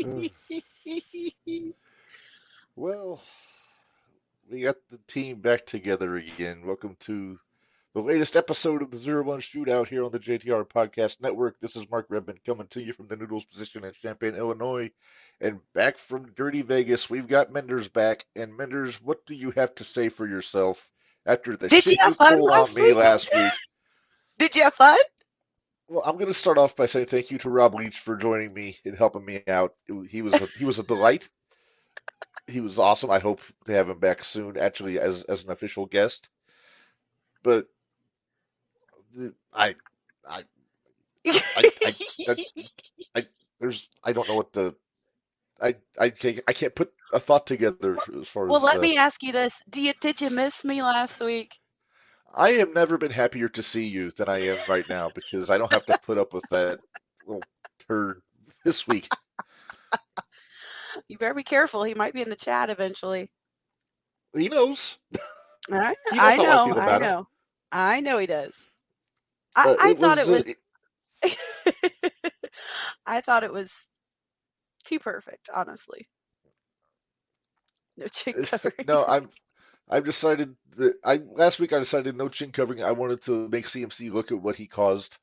Uh, well, we got the team back together again. Welcome to the latest episode of the 0-1 Shootout here on the JTR Podcast Network. This is Mark Redmond coming to you from the Noodles position in Champaign, Illinois. And back from Dirty Vegas, we've got Minderz back. And Minderz, what do you have to say for yourself after the Did you shit have you fun pulled on last me week? last week? Did you have fun? Well, I'm going to start off by saying thank you to Rob Leach for joining me and helping me out. He was a delight. He was awesome. I hope to have him back soon, actually as an official guest. But I I I I I, I don't know what the I can't put a thought together as far Well, as let me ask you this: did you miss me last week? I have never been happier to see you than I am right now because I don't have to put up with that little turd this week. You better be careful. He might be in the chat eventually. He knows. I, He knows I how I know. feel I about him. know. I know he does. I It thought was it was. I thought it was too perfect. Honestly, no chin covering. no. I've decided that last week I decided no chin covering. I wanted to make CMC look at what he caused,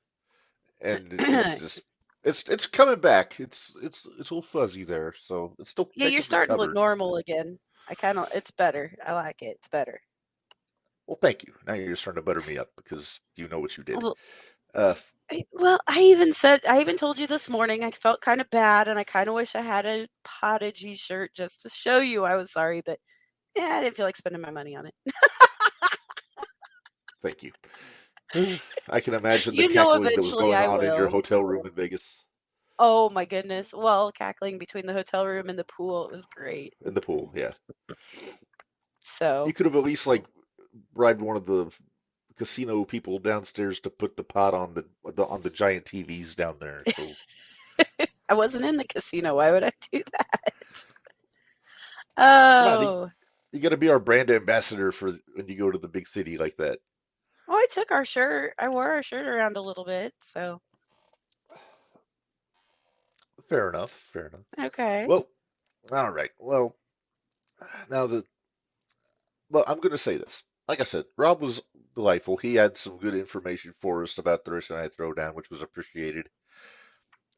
and it's just it's coming back. It's all fuzzy there, so it's still Yeah, you're technically starting to look covered. normal again. It's better. I like it. It's better. Well, thank you. Now you're just trying to butter me up because you know what you did. Well, Uh, I even told you this morning I felt kind of bad and I kind of wish I had a Podigy shirt just to show you I was sorry, but yeah, I didn't feel like spending my money on it. Thank you. I can imagine the You know, cackling that was eventually going I on in your will. hotel room in Vegas Oh my goodness. Well, cackling between the hotel room and the pool, it was great. in the pool. Yeah, you So, could have at least like bribed one of the casino people downstairs to put the pot on the giant TVs down there. So I wasn't in the casino. Why would I do that? come on, Oh. you got to be our brand ambassador for when you go to the big city like that. Oh, I took our shirt. I wore our shirt around a little bit, so Fair enough. Fair enough. okay. Well, all right. Well, now that well, I'm going to say this. Like I said, Rob was delightful. He had some good information for us about Thursday Night Throwdown, which was appreciated.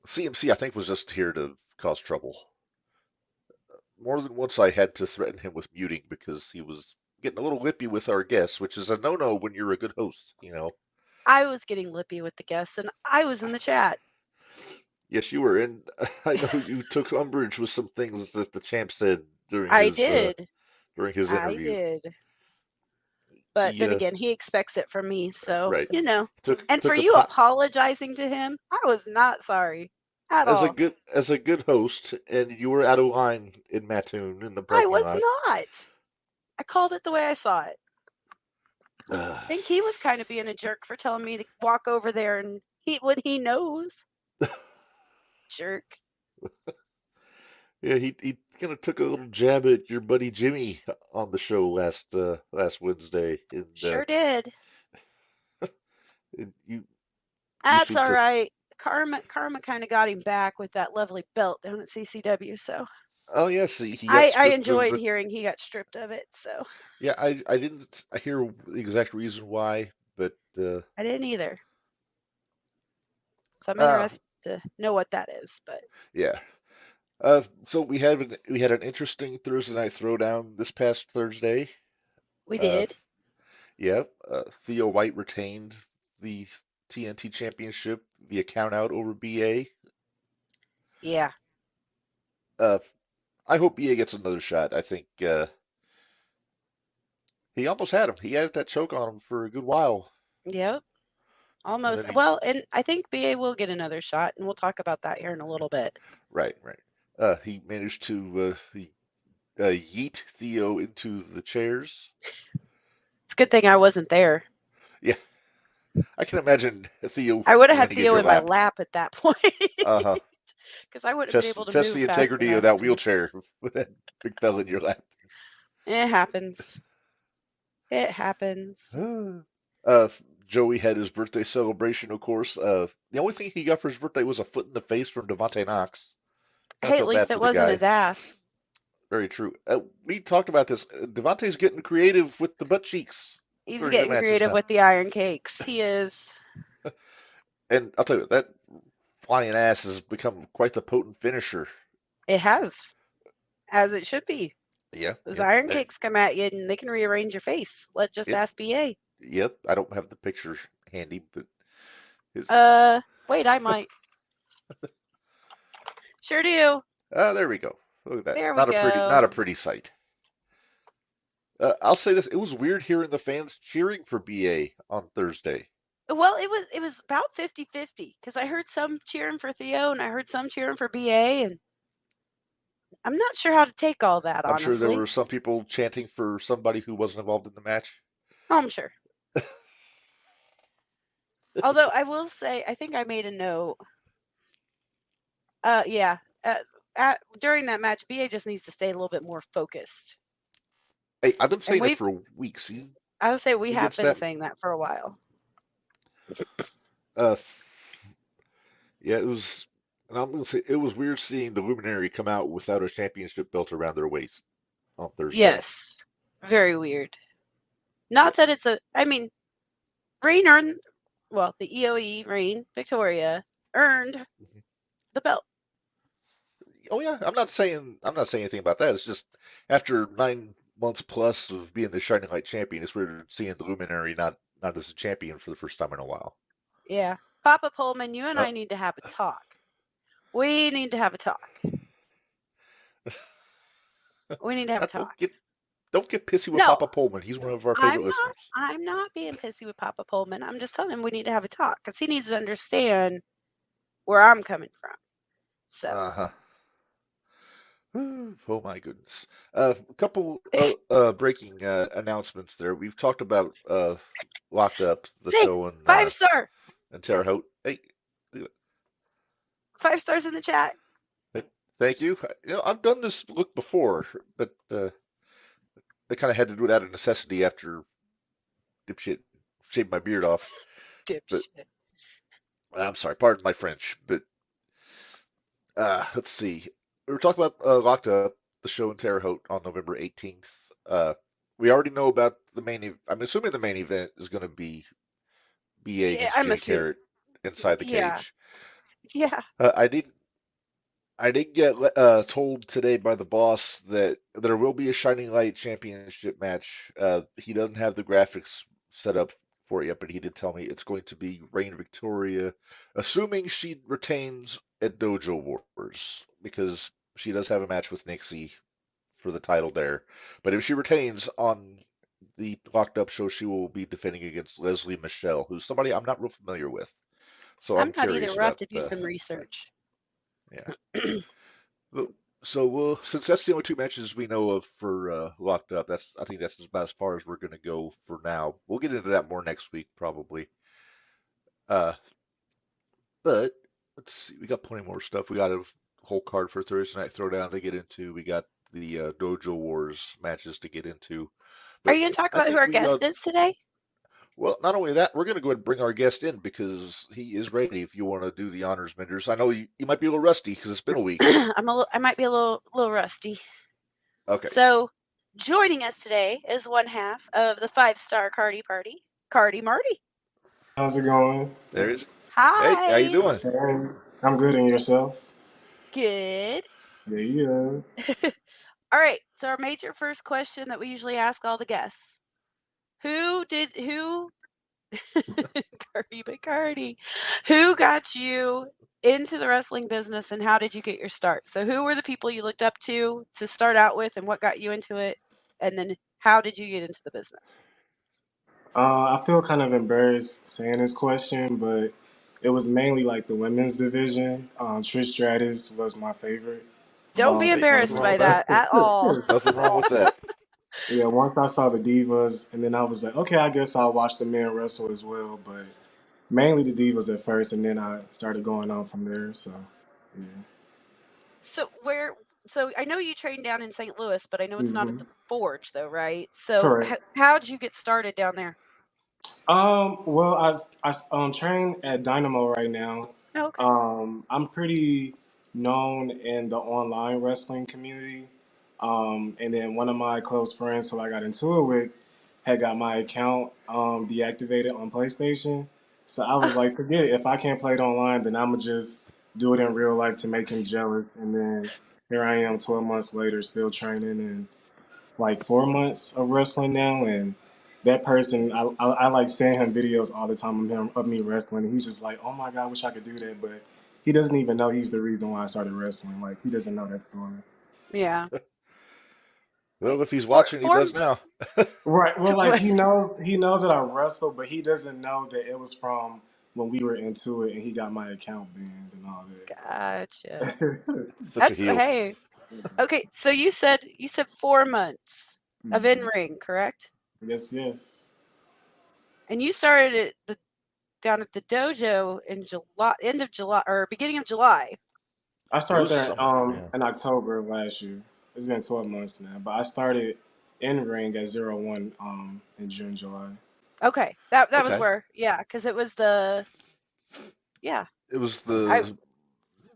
CMC, I think, was just here to cause trouble. More than once, I had to threaten him with muting because he was getting a little lippy with our guests, which is a no-no when you're a good host, you know. I was getting lippy with the guests and I was in the chat. Yes, you were, and I know you took umbrage with some things that the champ said I did. during his I interview. did. But He then again, he expects it from me, so, right And for took a you pot apologizing to him, I was not sorry at all. as a good host, and you were out of line in Mattoon in the I parking was lot. not. I called it the way I saw it. I Uh, think he was kind of being a jerk for telling me to walk over there and eat what he knows. Jerk. yeah, he kind of took a little jab at your buddy Jimmy on the show last Wednesday, Sure did. and you That's seemed all to. right. Karma kind of got him back with that lovely belt down at CCW. So Oh yes, he got I stripped of enjoyed the. hearing he got stripped of it. So Yeah, I didn't hear the exact reason why, but I didn't either. So I'm uh, interested to know what that is. But yeah. So we had an interesting Thursday night throwdown this past Thursday. we Uh, did. yeah, Theo White retained the TNT Championship via countout over BA. Yeah. Uh, I hope BA gets another shot. I think he almost had him. He had that choke on him for a good while, Yep. and Almost. then he Well, and I think BA will get another shot, and we'll talk about that here in a little bit. right. He managed to yeet Theo into the chairs. It's a good thing I wasn't there. Yeah, I can imagine Theo I would have had landing in Theo your in my lap. lap at that point Uh-huh. because I wouldn't have been able to Test move the fast integrity of enough. that wheelchair with that big fella in your lap. It happens. It happens. Uh, Joey had his birthday celebration, of course. The only thing he got for his birthday was a foot in the face from Devontae Knox. I Hey, at feel bad least for it the wasn't guy. his ass. Very true. We talked about this. Devontae's getting creative with the butt cheeks He's during the getting matches creative now. with the iron cakes. He is. And I'll tell you, that flying ass has become quite the potent finisher. It has, as it should be. Yeah, Those yep. iron cakes come at you and they can rearrange your face. Let just It, ask BA. yep. I don't have the picture handy, but his. Wait, I might. Sure do. There we go. Look at that. There we Not go. a pretty sight. I'll say this: it was weird hearing the fans cheering for BA on Thursday. Well, it was about 50-50 because I heard some cheering for Theo and I heard some cheering for BA, and I'm not sure how to take all that, I'm sure there honestly. were some people chanting for somebody who wasn't involved in the match. Oh, I'm sure. Although I will say, I think I made a note. Yeah. During that match, BA just needs to stay a little bit more focused. Hey, I've been And saying it for weeks. I would say we He have gets been that. saying that for a while. Uh, yeah, it was. And I'm gonna say it was weird seeing the Luminary come out without a championship belt around their waist on Thursday. Yes. Very weird. Yeah. Not that it's I mean, Rain earned, well, the EOE, Rain, Victoria, earned Mhm. the belt. Oh yeah, I'm not saying anything about that. It's just after 9 months plus of being the Shining Light champion, it's weird seeing the Luminary not as a champion for the first time in a while. Yeah. Papa Pullman, you and Uh, I need to have a talk. We need to have a talk. We need to have a don't talk. get pissy with No, Papa Pullman. He's one of our I'm favorite not. listeners. I'm not being pissy with Papa Pullman. I'm just telling him we need to have a talk because he needs to understand where I'm coming from. So, Uh-huh. Oh my goodness. A couple breaking announcements there. We've talked about Locked Up, the hey, show five star, in Terre Haute. Hey, 5 stars in the chat. hey, thank you. I've done this look before, but I kind of had to do it out of necessity after dipshit shaved my beard off. But Dipshit. I'm sorry, pardon my French. But let's see. We were talking about Locked Up, the show in Terre Haute on November 18th. We already know about the I'm assuming the main event is going to be BA Yeah, against I'm Jay assuming. Carrot inside the Yeah, cage. yeah. Uh, I did I did get told today by the boss that there will be a Shining Light Championship match. He doesn't have the graphics set up for it yet, but he did tell me it's going to be Reign Victoria, assuming she retains at Dojo Wars, because she does have a match with Nixie for the title there. But if she retains on the Locked Up show, she will be defending against Leslie Michelle, who's somebody I'm not real familiar with. So I'm I'm not either. curious We'll have about to do some that. research. Yeah. So since that's the only two matches we know of for Locked Up, I think that's about as far as we're going to go for now. We'll get into that more next week probably. Uh, but let's see, we got plenty more stuff. We got a whole card for Thursday Night Throwdown to get into. We got the Dojo Wars matches to get into. Are But you going to talk I about who think our guest is today? well, not only that, we're going to go ahead and bring our guest in because he is ready. If you want to do the honors, Minderz, I know you might be a little rusty because it's been a week. I might be a little rusty. Okay, So, joining us today is one half of the 5 star Karti Party, Karti Marti. How's it going? there he is. Hey, how you Hi. doing? Hey, I'm good, and yourself? Good. Yeah. All right. So our major first question that we usually ask all the guests: who Cardi Bacardi, who got you into the wrestling business and how did you get your start? So who were the people you looked up to start out with and what got you into it? And then how did you get into the business? I feel kind of embarrassed saying this question, but it was mainly like the women's division. Trish Stratus was my favorite of Don't all be Hey, nothing embarrassed wrong by with that. that at all. Nothing wrong with that. Yeah, once I saw the Divas, and then I was like, okay, I guess I'll watch the men wrestle as well, but mainly the Divas at first, and then I started going on from there. So, yeah. So I know you trained down in St. Louis, but I know it's not at hmm the Forge though, right? So Correct. how'd you get started down there? Well, I train at Dynamo right now. Oh, okay. I'm pretty. known in the online wrestling community. And then one of my close friends who I got into it with had got my account deactivated on PlayStation. So I was like, forget it. If I can't play it online, then I'm going to just do it in real life to make him jealous. And then here I am 12 months later, still training and like 4 months of wrestling now. And that person, I like send him videos all the time of me wrestling. And he's just like, oh my God, I wish I could do that. But he doesn't even know he's the reason why I started wrestling. Like, he doesn't know that story. Yeah. Well, if he's For watching, he for does now. Right. Well, like he knows that I wrestle, but he doesn't know that it was from when we were into it and he got my account banned and all Gotcha. that. Such a That's heel. hey. Okay, so you said 4 months of in Mhm. ring, correct? Yes, yes. And you started down at the dojo in July, end of July or beginning of July. I It started was there summer. Yeah. in October of last year. It's been 12 months now, but I started in ring at 01 in June, July. Okay, that was Okay. where, yeah, because it was the yeah. It was I the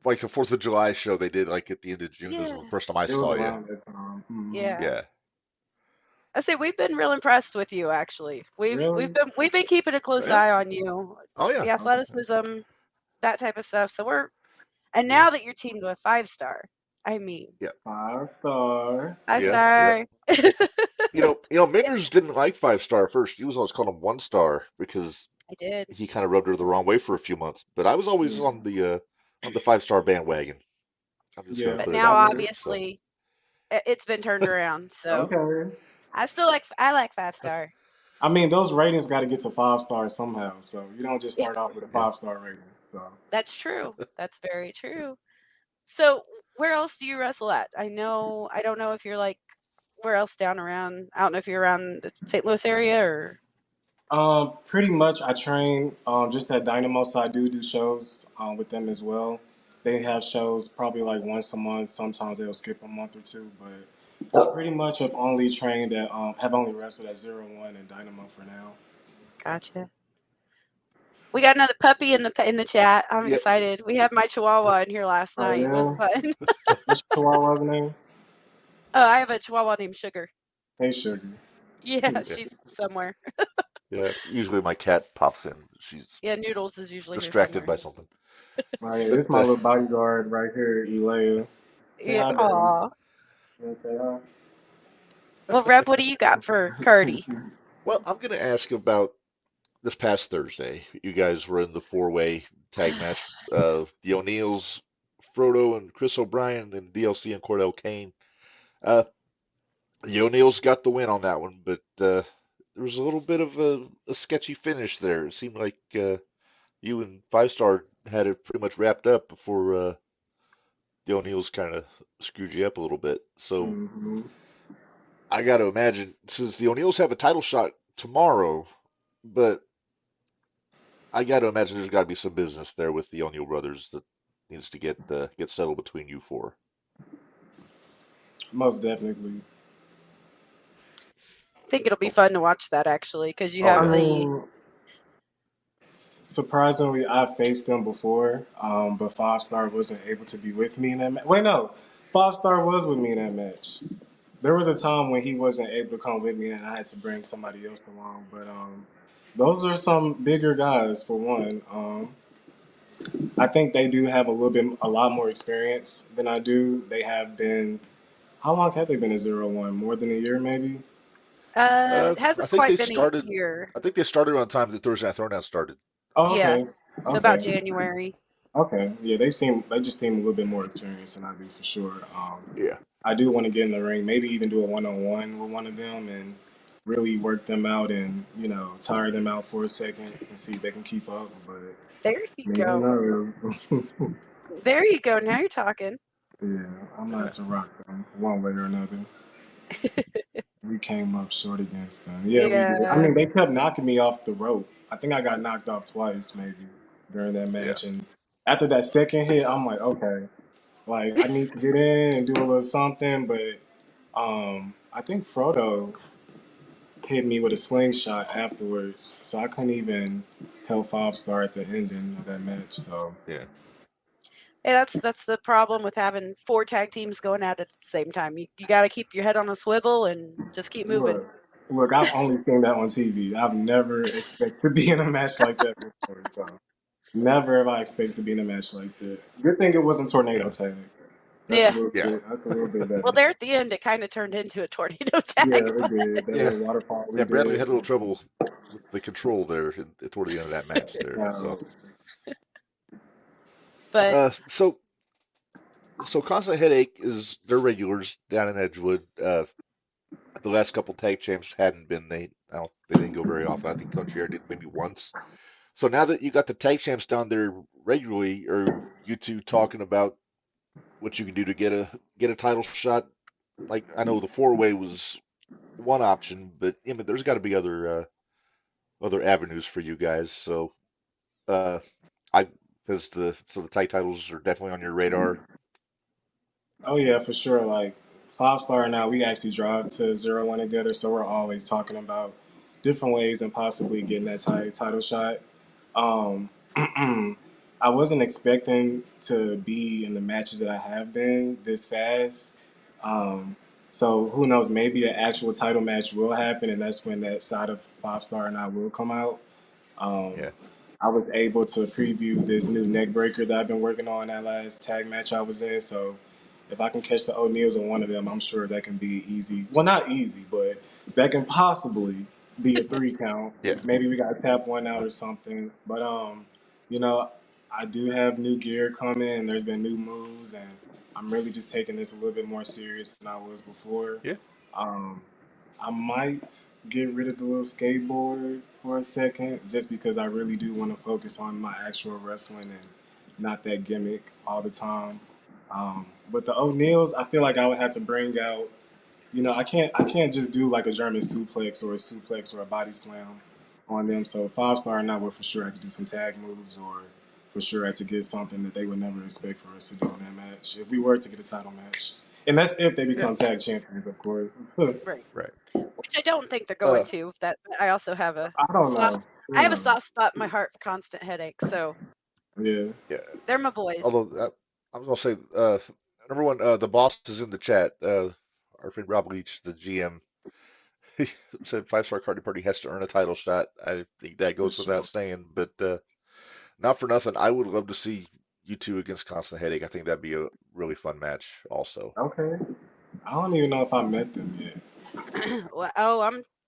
like the 4th of July show they did like at the end of June. This yeah was the first time I It was saw you. around that time. yeah. Yeah. I say we've been real impressed with you. Actually, we've Really? been keeping a close Yeah. eye on you, Oh yeah. the Okay. athleticism, that type of stuff. So and Yeah. now that you're teamed with 5 Star, I mean Yeah. 5 star. five Yeah. Yeah. star. Minderz didn't like 5 star at first. He was always calling him 1 star because I did, he kind of rubbed her the wrong way for a few months. But I was always Yeah. on the 5 star bandwagon. I'm just gonna Yeah. but put it now out there. So obviously it's been turned around. So Okay. I like 5 Star. I mean, those ratings got to get to 5 stars somehow. So you don't just Yeah, start off with a yeah. 5 star rating. So that's true. That's very true. So where else do you wrestle at? I don't know if you're like where else down around. I don't know if you're around the St. Louis area or pretty much I train just at Dynamo, so I do shows with them as well. They have shows probably like once a month. Sometimes they'll skip a month or two, but pretty much have only wrestled at 01 and Dynamo for now. gotcha. We got another puppy in the chat. I'm Yeah. excited. We had my Chihuahua in here last Oh night. It was yeah, fun. what's your Chihuahua's name? Oh, I have a Chihuahua named Sugar. Hey Sugar. Yeah, Yeah. she's somewhere. Yeah. Usually my cat pops in. She's Yeah, Noodles is usually here distracted somewhere. by something. Oh yeah, this But is my little bodyguard right here, Elea. Say Yeah. hi, baby. Aw. You wanna say hi? Well, Reb, what do you got for Karti? well, I'm gonna ask about this past Thursday. You guys were in the 4-way tag match. The O'Neills, Frodo and Chris O'Brien, and DLC and Cordell Kane. Uh, the O'Neills got the win on that one, but there was a little bit of a sketchy finish there. It seemed like you and 5 Star had it pretty much wrapped up before the O'Neills kind of screwed you up a little bit. So hmm I got to imagine, since the O'Neills have a title shot tomorrow, but I got to imagine there's got to be some business there with the O'Neill brothers that needs to get settled between you four. Most definitely. I think it'll be Oh, fun to watch that actually because you oh I have yeah, the mean, surprisingly, I've faced them before, but 5 Star wasn't able to be with me in that match. Wait, no, 5 Star was with me in that match. There was a time when he wasn't able to come with me, and I had to bring somebody else along. But those are some bigger guys for one. I think they do have a lot more experience than I do. They have been. How long have they been at 01? More than a year, maybe. it I hasn't think they quite been a started. year. I think they started around the time that Thursday Night Throwdown started. Oh, Yeah. okay, So about okay. January. Okay, yeah, they just seem a little bit more experienced than I do for sure. Yeah, I do want to get in the ring, maybe even do a one-on-one with one of them and really work them out and tire them out for a second and see if they can keep up. But There you me, who go. knows? There you go. Now you're talking. Yeah, I'm yeah, not to rock them one way or another. We came up short against them. Yeah, we did. I Yeah. mean, they kept knocking me off the rope. I think I got knocked off twice maybe during that yeah. match, and after that second hit, I'm like, okay. Like I need to get in and do a little something, but I think Frodo hit me with a slingshot afterwards, so I couldn't even help 5 Star at the ending of that match. So Yeah. Hey, that's the problem with having 4 tag teams going at it at the same time. You got to keep your head on a swivel and just keep moving. Look, I've only seen that on TV. I've never expected to be in a match like that before. So never have I expected to be in a match like that. Good thing it wasn't tornado tag. That's Yeah. Yeah. That's a little bit better. Well, there at the end, it kind of turned into a tornado tag. Yeah, it did. That Yeah. little waterfall we Yeah, Bradley did. had a little trouble with the control there toward the end of that match there. So, But so Constant Headache is they're regulars down in Edgewood. The last couple tag champs hadn't been. They didn't go very often. I think Coach Air did maybe once. So now that you got the tag champs down there regularly, are you two talking about what you can do to get a title shot? Like I know the 4-way was one option, but I mean, there's got to be other avenues for you guys. So uh, I because the tag titles are definitely on your radar. Oh yeah, for sure. Like 5 Star now, we actually drive to 0-1 together, so we're always talking about different ways and possibly getting that title shot. Um, I wasn't expecting to be in the matches that I have been this fast. Um, so who knows? Maybe an actual title match will happen, and that's when that side of 5 Star and I will come out. Um, Yeah. I was able to preview this new neck breaker that I've been working on that last tag match I was in. So if I can catch the O'Neills on one of them, I'm sure that can be easy. Well, not easy, but that can possibly be a 3 count. Yeah. Maybe we got to tap one out or something. But you know, I do have new gear coming, and there's been new moves, and I'm really just taking this a little bit more serious than I was before. Yeah. Um, I might get rid of the little skateboard for a second, just because I really do want to focus on my actual wrestling and not that gimmick all the time. But the O'Neills, I feel like I would have to bring out. I can't just do like a German suplex or a body slam on them. So 5 Star and I would for sure have to do some tag moves, or for sure have to get something that they would never expect for us to do in that match if we were to get a title match. And that's if they become tag champions, of course. right, Right. which I don't think they're going to. That I also have a I don't know. soft. I have a soft spot in my heart for Constant Headache, so Yeah. Yeah. they're my boys. Although I was gonna say, number one, the boss is in the chat. Our friend Rob Leach, the GM, he said 5 Star Karti Party has to earn a title shot. I think that goes without saying, but not for nothing. I would love to see you two against Constant Headache. I think that'd be a really fun match, also. Okay. I don't even know if I met them yet. Well,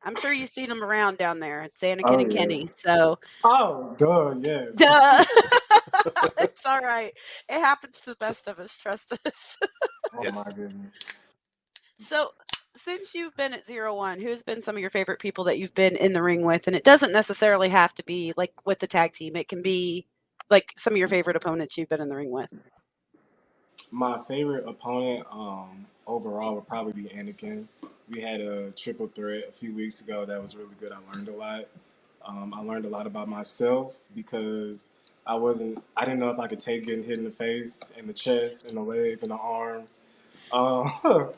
I'm sure you've seen them around down there. It's Anakin Oh, and yeah. Kenny. So Oh, duh, yes. duh. It's all right. It happens to the best of us. Trust us. Oh Yes. my goodness. So, since you've been at 0-1, who's been some of your favorite people that you've been in the ring with? And it doesn't necessarily have to be like with the tag team. It can be like some of your favorite opponents you've been in the ring with. My favorite opponent overall would probably be Anakin. We had a triple threat a few weeks ago that was really good. I learned a lot. I learned a lot about myself because I didn't know if I could take getting hit in the face, in the chest, in the legs, in the arms. Well,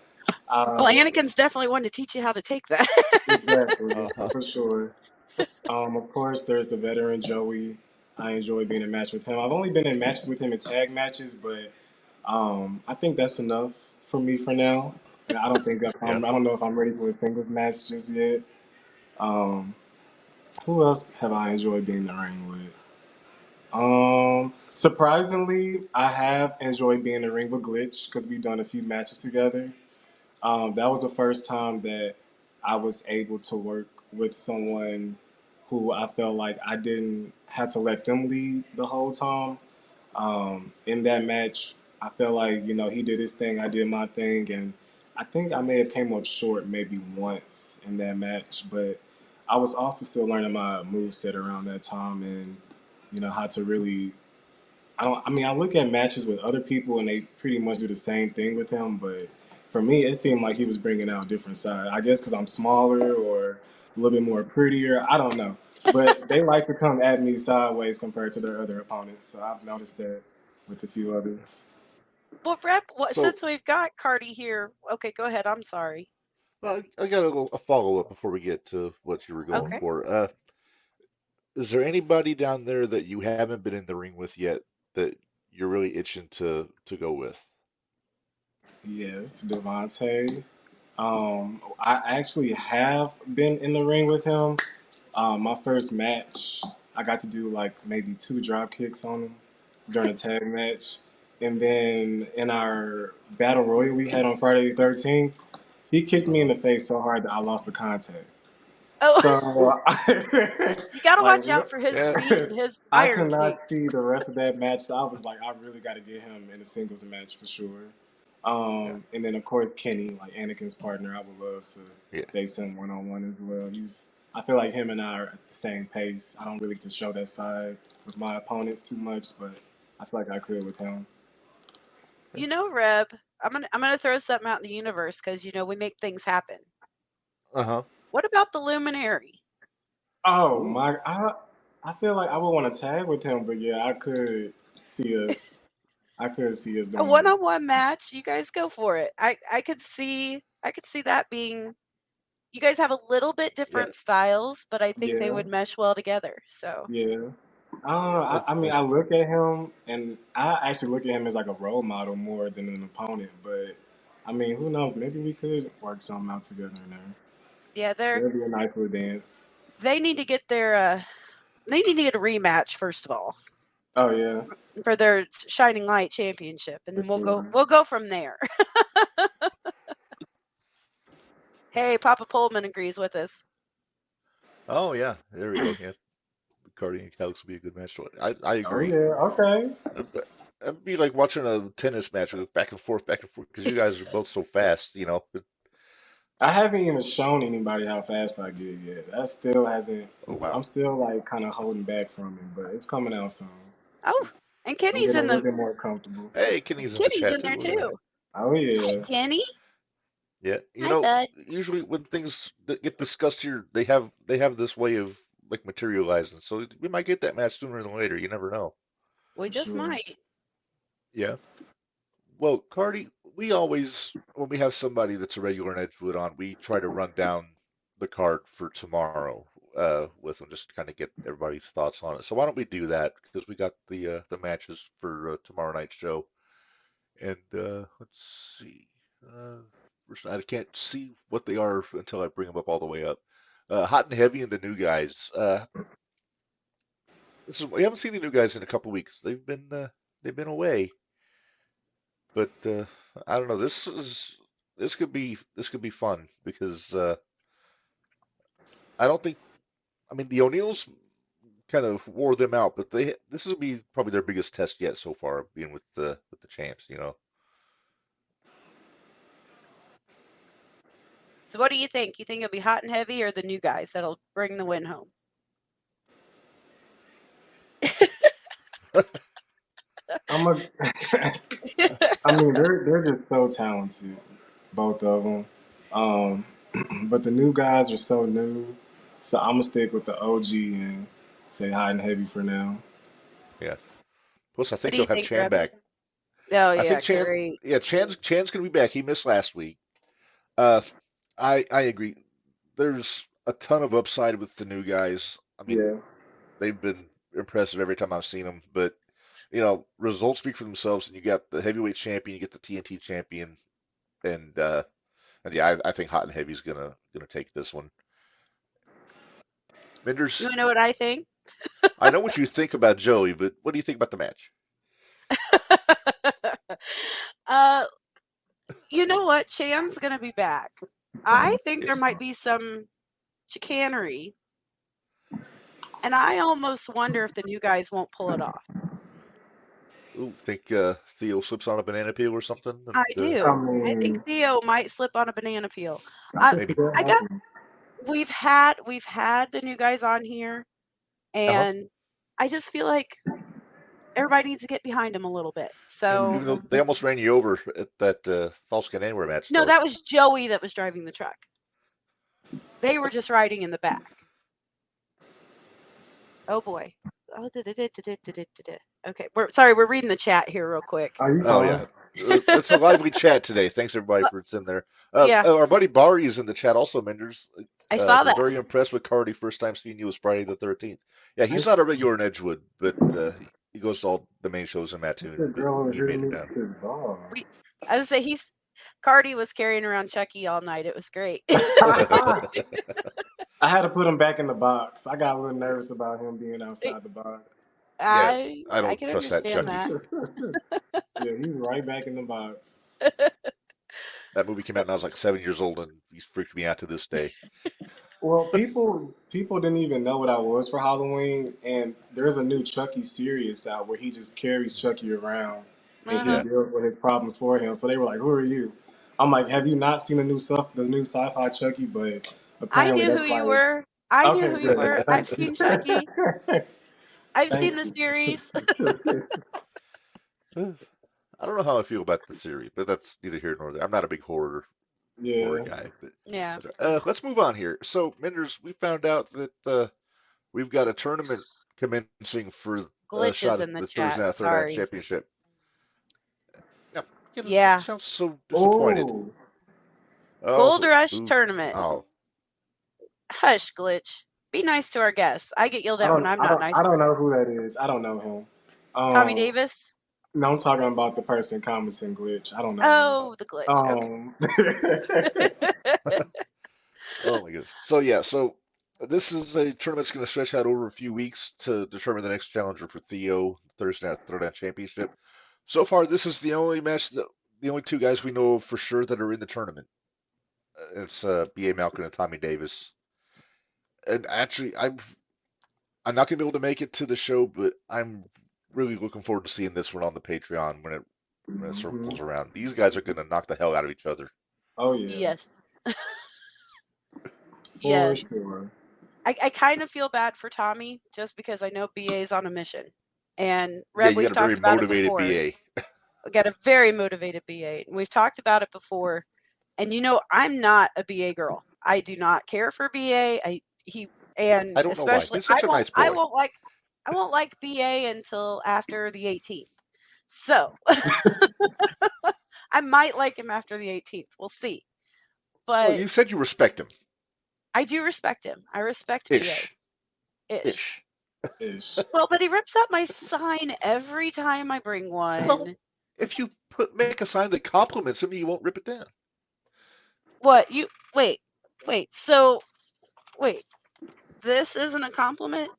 Anakin's definitely one to teach you how to take that. Exactly, Uh-huh. for sure. Of course, there's the veteran Joey. I enjoy being in a match with him. I've only been in matches with him in tag matches, but I think that's enough for me for now. I don't think I don't know if I'm ready for a singles match just yet. Um, who else have I enjoyed being in the ring with? Surprisingly, I have enjoyed being in the ring with Glitch because we've done a few matches together. That was the first time that I was able to work with someone who I felt like I didn't have to let them lead the whole time. In that match, I felt like he did his thing, I did my thing, and I think I may have came up short maybe once in that match, but I was also still learning my moveset around that time, and how to really. I look at matches with other people and they pretty much do the same thing with him, but for me, it seemed like he was bringing out a different side. I guess because I'm smaller or a little bit more prettier. I don't know. But they like to come at me sideways compared to their other opponents. So I've noticed that with a few others. Well, Rep, So- since we've got Karti here, okay, go ahead. I'm sorry. I got a follow up before we get to what you were going Okay. for. Is there anybody down there that you haven't been in the ring with yet that you're really itching to go with? Yes, Devontae. I actually have been in the ring with him. My first match, I got to do like maybe 2 drop kicks on him during a tag match. And then in our battle royal we had on Friday the 13th, he kicked me in Uh-huh. the face so hard that I lost the contact. Oh, So, you got to like, watch out for his Yeah. feet and his I iron could not kicks. see the rest of that match. So I was like, I really got to get him in a singles match for sure. Yeah. And then of course Kenny, like Anakin's partner, I would love to Yeah. face him 1-on-1 as well. I feel like him and I are at the same pace. I don't really get to show that side with my opponents too much, but I feel like I could with him. You know, Reb, I'm gonna throw something out in the universe because we make things happen. Uh-huh. What about the Luminary? Oh Ooh. my, I feel like I would want to tag with him, but yeah, see us. I could see us A doing it. one-on-one match, you guys go for it. I could see that being. You guys have a little bit Yeah. different styles, but I think they Yeah, would mesh well together. So yeah. I, I mean, I, I look at him, and I actually look at him as like a role model more than an opponent. But I mean, who knows? Maybe we could work something out together in there. yeah, That'd be a nice little dance. they need to get their they need to get a rematch first of all Oh yeah, for their Shining Light Championship, and for then sure. we'll go from there. Hey, Papa Pullman agrees with us. oh yeah. There we go. Yeah. Cardi and Calix would be a good match. I Oh agree. yeah, okay. But it'd be like watching a tennis match with back and forth, because you guys are both so fast, you know. I haven't even shown anybody how fast I get yet. That still hasn't. Oh wow. I'm still like kind of holding back from it, but it's coming out soon. Oh, and I'm getting a little bit more comfortable. Hey, Kenny's in the Kenny's chat in there too. Look at that. too. Oh Hi, yeah, Kenny. Yeah, Hi, bud. usually when things that get discussed here, they have this way of like materializing. So we might get that match sooner than later. You never know. We for just sure. might. Yeah. Well, Cardi, we always when we have somebody that's a regular in Edgewood on, we try to run down the card for tomorrow with them just to kind of get everybody's thoughts on it. So why don't we do that? Because we got the matches for tomorrow night's show. And let's see. Uh, first, I can't see what they are until I bring them up all the way up. Hot and Heavy and the new guys. We haven't seen the new guys in a couple weeks. They've been away, but I don't know. This could be fun because I don't think. I mean, the O'Neills kind of wore them out, but this will be probably their biggest test yet so far, being with the champs. You know. So what do you think? You think it'll be Hot and Heavy or the new guys that'll bring the win home? I'm a. I mean, they're just so talented, both of them. Um, but the new guys are so new, so I'm gonna stick with the OG and say hot and heavy for now. Yeah. Plus, I What think do they'll you have think, Chan Reb? back. Oh I yeah, think Chan, great. yeah, Chan's gonna be back. He missed last week. Uh, I agree. There's a ton of upside with the new guys. I mean, Yeah, they've been impressive every time I've seen them. But results speak for themselves. And you got the heavyweight champion, you get the TNT champion, and yeah, I think Hot and Heavy's gonna take this one. You Minderz, wanna know what I think? I know what you think about Joey, but what do you think about the match? uh, you know what? Chan's gonna be back. I think there Yes. might be some chicanery, and I almost wonder if the new guys won't pull it off. Ooh, think Theo slips on a banana peel or something, I and I do. I think mean, Theo might slip on a banana peel. I I could see maybe. that I got happening. we've had the new guys on here, Uh-huh. and I just feel like everybody needs to get behind him a little bit. So Even though they almost ran you over at that False Count Anywhere match, no, though. that was Joey that was driving the truck. They were just riding in the back. Oh boy. Oh, okay. We're reading the chat here real quick. Are you Oh fine? yeah, it's a lively chat today. Thanks everybody for it's in there. Yeah, Our buddy Bari is in the chat also. Minderz I saw was that. very impressed with Cardi. First time seeing you was Friday the 13th. Yeah, I, he's not a regular in Edgewood, but he goes to all the main shows in This Mattoon, the but girl over he here made it meets down. his dog. As I say, Karti was carrying around Chucky all night. It was great. I had to put him back in the box. I got a little nervous about him being outside the box. Yeah, I I I don't can trust that understand Chucky. that. Yeah, he's right back in the box. That movie came out when I was like 7 years old, and he's freaked me out to this day. Well, people didn't even know what I was for Halloween, and there's a new Chucky series out where he just carries Chucky around and he Yeah. deals with his problems for him. So they were like, "Who are you?" I'm like, "Have you not seen the new sci-fi Chucky?" But I apparently knew who that's you like, were. I knew okay, who you good, were. I've thank you, seen Chucky. I've seen thank the you. series. I don't know how I feel about the series, but that's neither here nor there. I'm not a big horror Yeah. guy. But Yeah. let's move on here. So, Minderz, we found out that we've got a tournament commencing for a shot Glitches at in the the Thursday chat. Night Throwdown Sorry. Championship. Now, you Yeah. sounds so disappointed. Oh, Gold Oh, Rush tournament. oh, Hush, Glitch. Be nice to our guests. I get yelled at when I'm not nice I to don't our know guests. who that is. I don't know him. Tommy Um, Davis. no, I'm talking about the person commenting glitch. I don't know him. Oh, the Glitch. oh my goodness. So yeah, so this is a tournament that's going to stretch out over a few weeks to determine the next challenger for Theo Thursday Night Throwdown Championship. So far, this is the only match that the only two guys we know of for sure that are in the tournament. It's B.A. Malkin and Tommy Davis. And actually, I'm not going to be able to make it to the show, but I'm really looking forward to seeing this one on the Patreon when it Mhm. circles around. These guys are going to knock the hell out of each other. Oh yeah, Yes. for Yes. sure. I kind of feel bad for Tommy just because I know BA's on a mission. And Yeah, Reb, you we've got a very talked about it motivated before. BA. We got a very motivated BA. And we've talked about it before. And I'm not a BA girl. I do not care for BA. I don't know why. Especially He's such a nice I boy. won't like BA until after the 18th. So I might like him after the 18th. We'll see. Well, But you said you respect him. I do respect him. I respect Ish. BA. Ish. Ish. Well, but he rips up my sign every time I bring Well, one. if you make a sign that compliments him, you won't rip it down. What you wait. So wait. This isn't a compliment?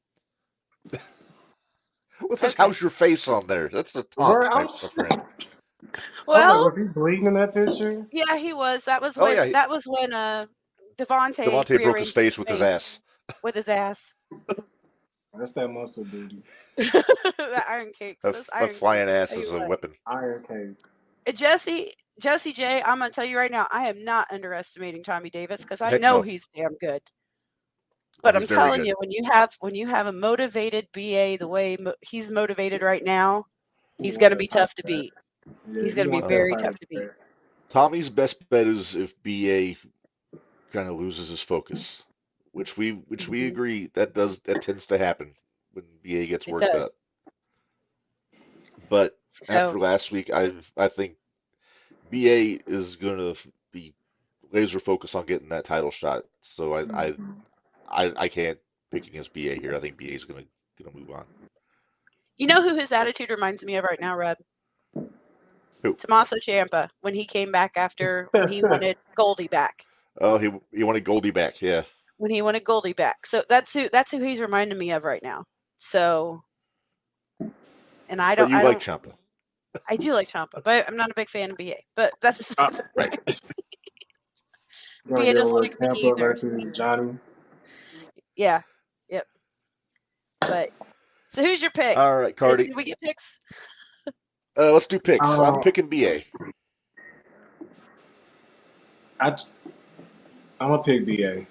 Well, it says, Okay. how's your face on there? That's the Where taunt, my friend. I was like, Well, was he bleeding in that picture? yeah, he was. That was Oh, when yeah. Devontae Devontae broke his rearranged his face with his face ass. with his ass. That's that muscle booty. The iron cakes. A, Those a iron flying cakes. ass Tell you is a what. weapon. Iron cake. Jesse J, I'm gonna tell you right now, I am not underestimating Tommy Davis because I Heck know no. he's damn good. Oh, But he's I'm very telling good. you, when you have a motivated BA the way he's motivated right now, he's You going to want be that type tough to of bet. beat. Yeah, He's going you to be want that very type tough of to beat. bet. Tommy's best bet is if BA kind of loses his focus, which we Mhm. agree that tends to happen when BA gets It worked up. does. But after So last week, I think BA is going to be laser focused on getting that title shot. So Mhm. I can't pick against BA here. I think BA is gonna move on. you know who his attitude reminds me of right now, Reb? Who? Tommaso Ciampa when he came back after when he wanted Goldie back. Oh, he wanted Goldie back. Yeah. When he wanted Goldie back. So that's who he's reminding me of right now. So and I But you like don't Ciampa, I do like Ciampa, but I'm not a big fan of BA. But that's beside the right? point. Gonna BA go doesn't with like me Tampa either. versus Johnny. Yeah. Yep. But so who's your pick? All right, Cardi. Did we get picks? Let's do picks. I'm Um, picking BA. I'm gonna pick BA.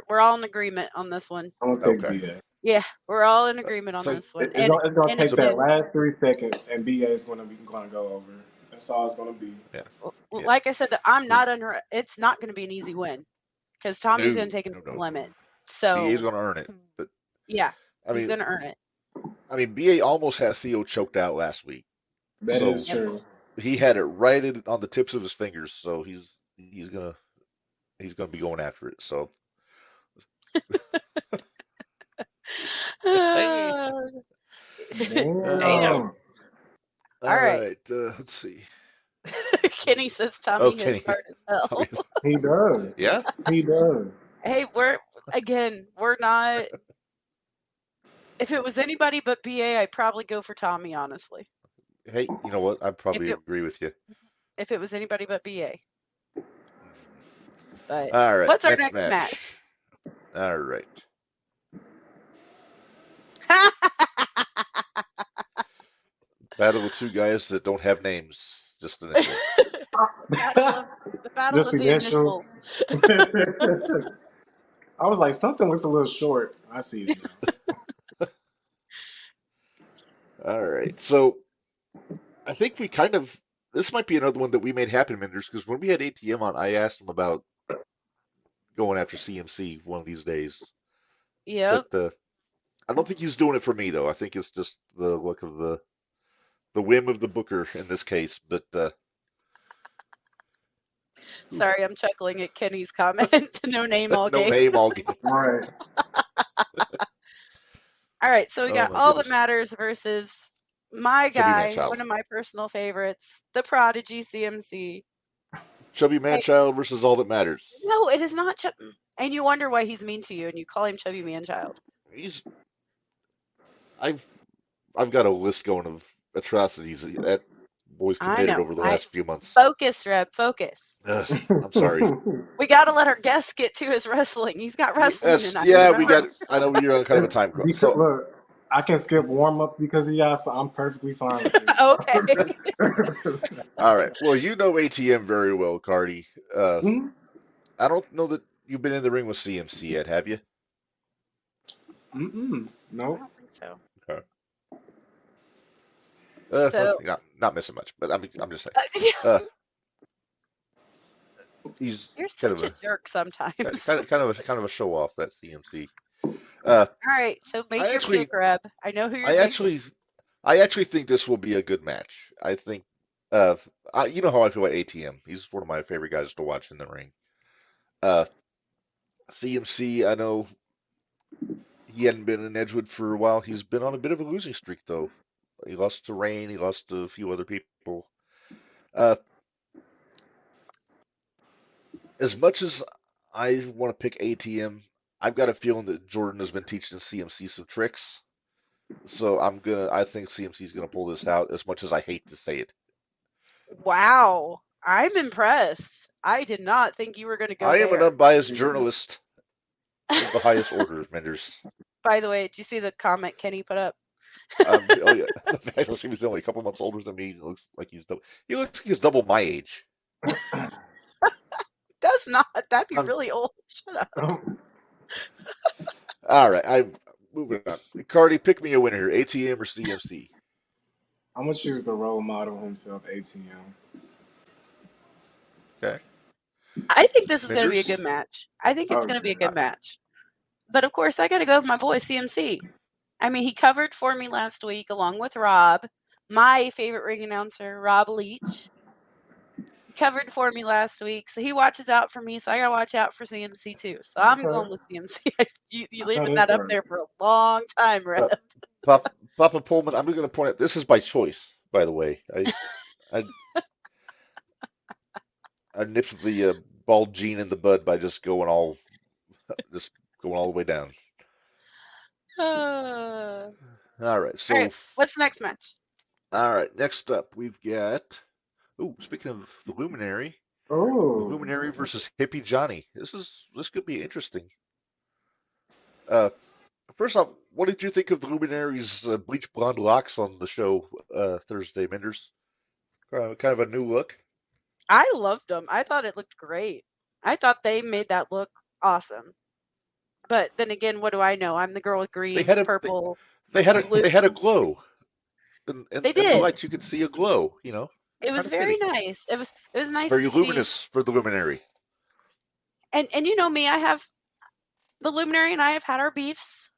We're all in agreement on this one. I'm gonna pick Okay. BA. Yeah, we're all in agreement on So this one. It's gonna And take that again, last 3 seconds, and BA is gonna go over. That's all it's gonna be. yeah, yeah. like I said, that I'm not 'Cause under. It's not going to be an easy win because Tommy's going to take him to the no. limit. BA's So gonna earn it. But yeah, I he's mean, going to earn it. BA almost had Theo choked out last week. That is So true. he had it right on the tips of his fingers. So he's gonna be going after it. So hey, Damn. All right. right. Let's see. Kenny says Tommy Oh, hits Kenny. hard as hell. Tommy. He does. Yeah. He does. Hey, we're not. If it was anybody but BA, I'd probably go for Tommy, honestly. Hey, you know what? I probably agree with you. If it was anybody but BA. But All right. what's our next match? All right. Battle of two guys that don't have names, just initials. The battle Just of the initial. initials. I was like, something looks a little short. I see it now. All right. So I think we this might be another one that we made happen, Minderz, because when we had ATM on, I asked him about going after CMC one of these days. Yep. But I don't think he's doing it for me, though. I think it's just the look of the whim of the booker in this case. But sorry, I'm chuckling at Kenny's comment. No name all no game. name all game. All right. All right, so we got All That Matters versus my guy, one of my personal favorites, the Prodigy CMC. Chubby Man-Child versus All That Matters. No, it is not Chubby. And you wonder why he's mean to you, and you call him Chubby Man-Child. I've got a list going of atrocities that boy's committed over the last few months. Focus, Reb, focus. I'm sorry. We got to let our guest get to his wrestling. He's got wrestling tonight. Yeah, I know you're on kind of a time crunch. So look, I can skip warm-up because of y'all, so I'm perfectly fine with it. Okay. All right. Well, you know ATM very well, Karti. I don't know that you've been in the ring with CMC yet, have you? No. I don't think so. Okay. So, not missing much, but I'm just saying. You're such a jerk sometimes. Kind of a show off, that CMC. All right, so make your pick, Reb. I know who you're thinking. I actually think this will be a good match. I think, you know how I feel about ATM. He's one of my favorite guys to watch in the ring. CMC, I know he hadn't been in Edgewood for a while. He's been on a bit of a losing streak, though. He lost to Rain. He lost to a few other people. As much as I want to pick ATM, I've got a feeling that Jordan has been teaching CMC some tricks. So I think CMC's gonna pull this out, as much as I hate to say it. Wow. I'm impressed. I did not think you were going to go I am an unbiased journalist of the highest order, Minderz. By the way, did you see the comment Kenny put up? Oh yeah, the fact that he was only a couple months older than me. He looks like he's double my age. Does not. That'd be really old. Shut up. All right, I'm moving on. Karti, pick me a winner here: ATM or CMC? I'm gonna choose the role model himself, ATM. Okay. I think this is going to be a good match. I think it's going to be a good match. But of course, I got to go with my boy CMC. I mean, he covered for me last week along with Rob, my favorite ring announcer, Rob Leach. He covered for me last week, so he watches out for me. So I got to watch out for CMC too. So I'm going with CMC. you leaving that up there for a long time, Reb. Papa Pullman, I'm going to point out this is by choice, by the way. I nipped the bald gene in the bud by just going all the way down. All right, so all right, what's the next match? All right, next up we've got. Speaking of the Luminary, the Luminary versus Hippie Johnny. This could be interesting. First off, what did you think of the Luminary's bleach blonde locks on the show Thursday, Minderz? Kind of a new look. I loved them. I thought it looked great. I thought they made that look awesome. But then again, what do I know? I'm the girl with green, purple. They had a glow. And they did. In the lights, you could see a glow. You know. It was very nice. It was nice. Very luminous for the Luminary. And you know me, I have the Luminary, and I have had our beefs.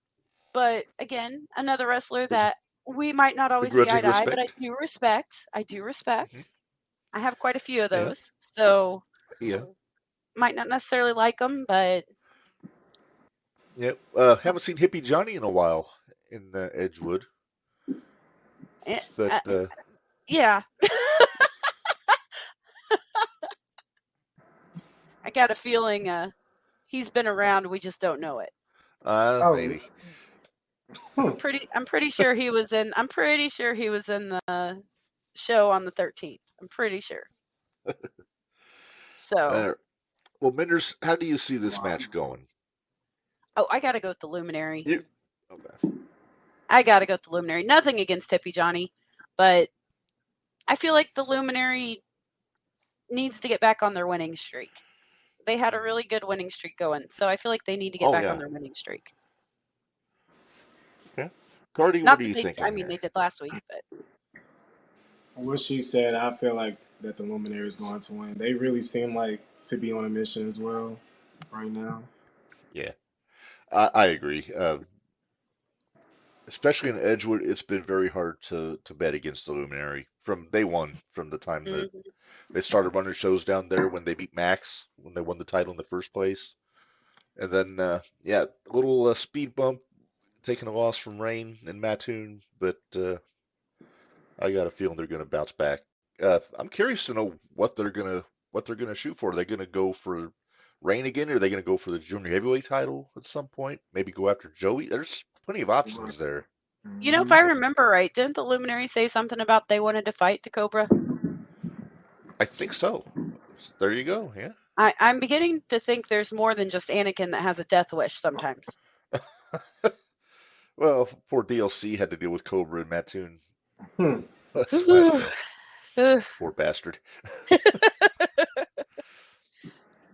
But again, another wrestler that we might not always see eye to eye, but I do respect. Mm-hmm. I have quite a few of those, so might not necessarily like them, but haven't seen Hippie Johnny in a while in Edgewood. Eh, But yeah. I got a feeling he's been around. We just don't know it. Oh, maybe. I'm pretty sure he was in. I'm pretty sure he was in the show on the 13th. I'm pretty sure. So, Well, Minderz, how do you see this wow. match going? oh, I got to go with the Luminary. Okay. I got to go with the Luminary. Nothing against Tippy Johnny, but I feel like the Luminary needs to get back on their winning streak. They had a really good winning streak going, so I feel like they need to get back on their winning streak. Okay. Karti, Not what are you that thinking? I mean, they did last week, but What she said, I feel like that the Luminary is going to win. They really seem like to be on a mission as well right now. Yeah, I agree. Especially in Edgewood, it's been very hard to bet against the Luminary from day one, from the time that they started running shows down there when they beat Max, when they won the title in the first place. And then, yeah, a little speed bump, taking a loss from Rain and Mattoon, but I got a feeling they're going to bounce back. I'm curious to know what they're gonna shoot for. Are they going to go for Rain again, or are they going to go for the junior heavyweight title at some point? Maybe go after Joey. There's plenty of options there. you know, if I remember right, didn't the Luminary say something about they wanted to fight the Cobra? I think so. There you go. Yeah. I'm beginning to think there's more than just Anakin that has a death wish sometimes. Well, poor DLC had to deal with Cobra and Mattoon. Hmm. Poor bastard.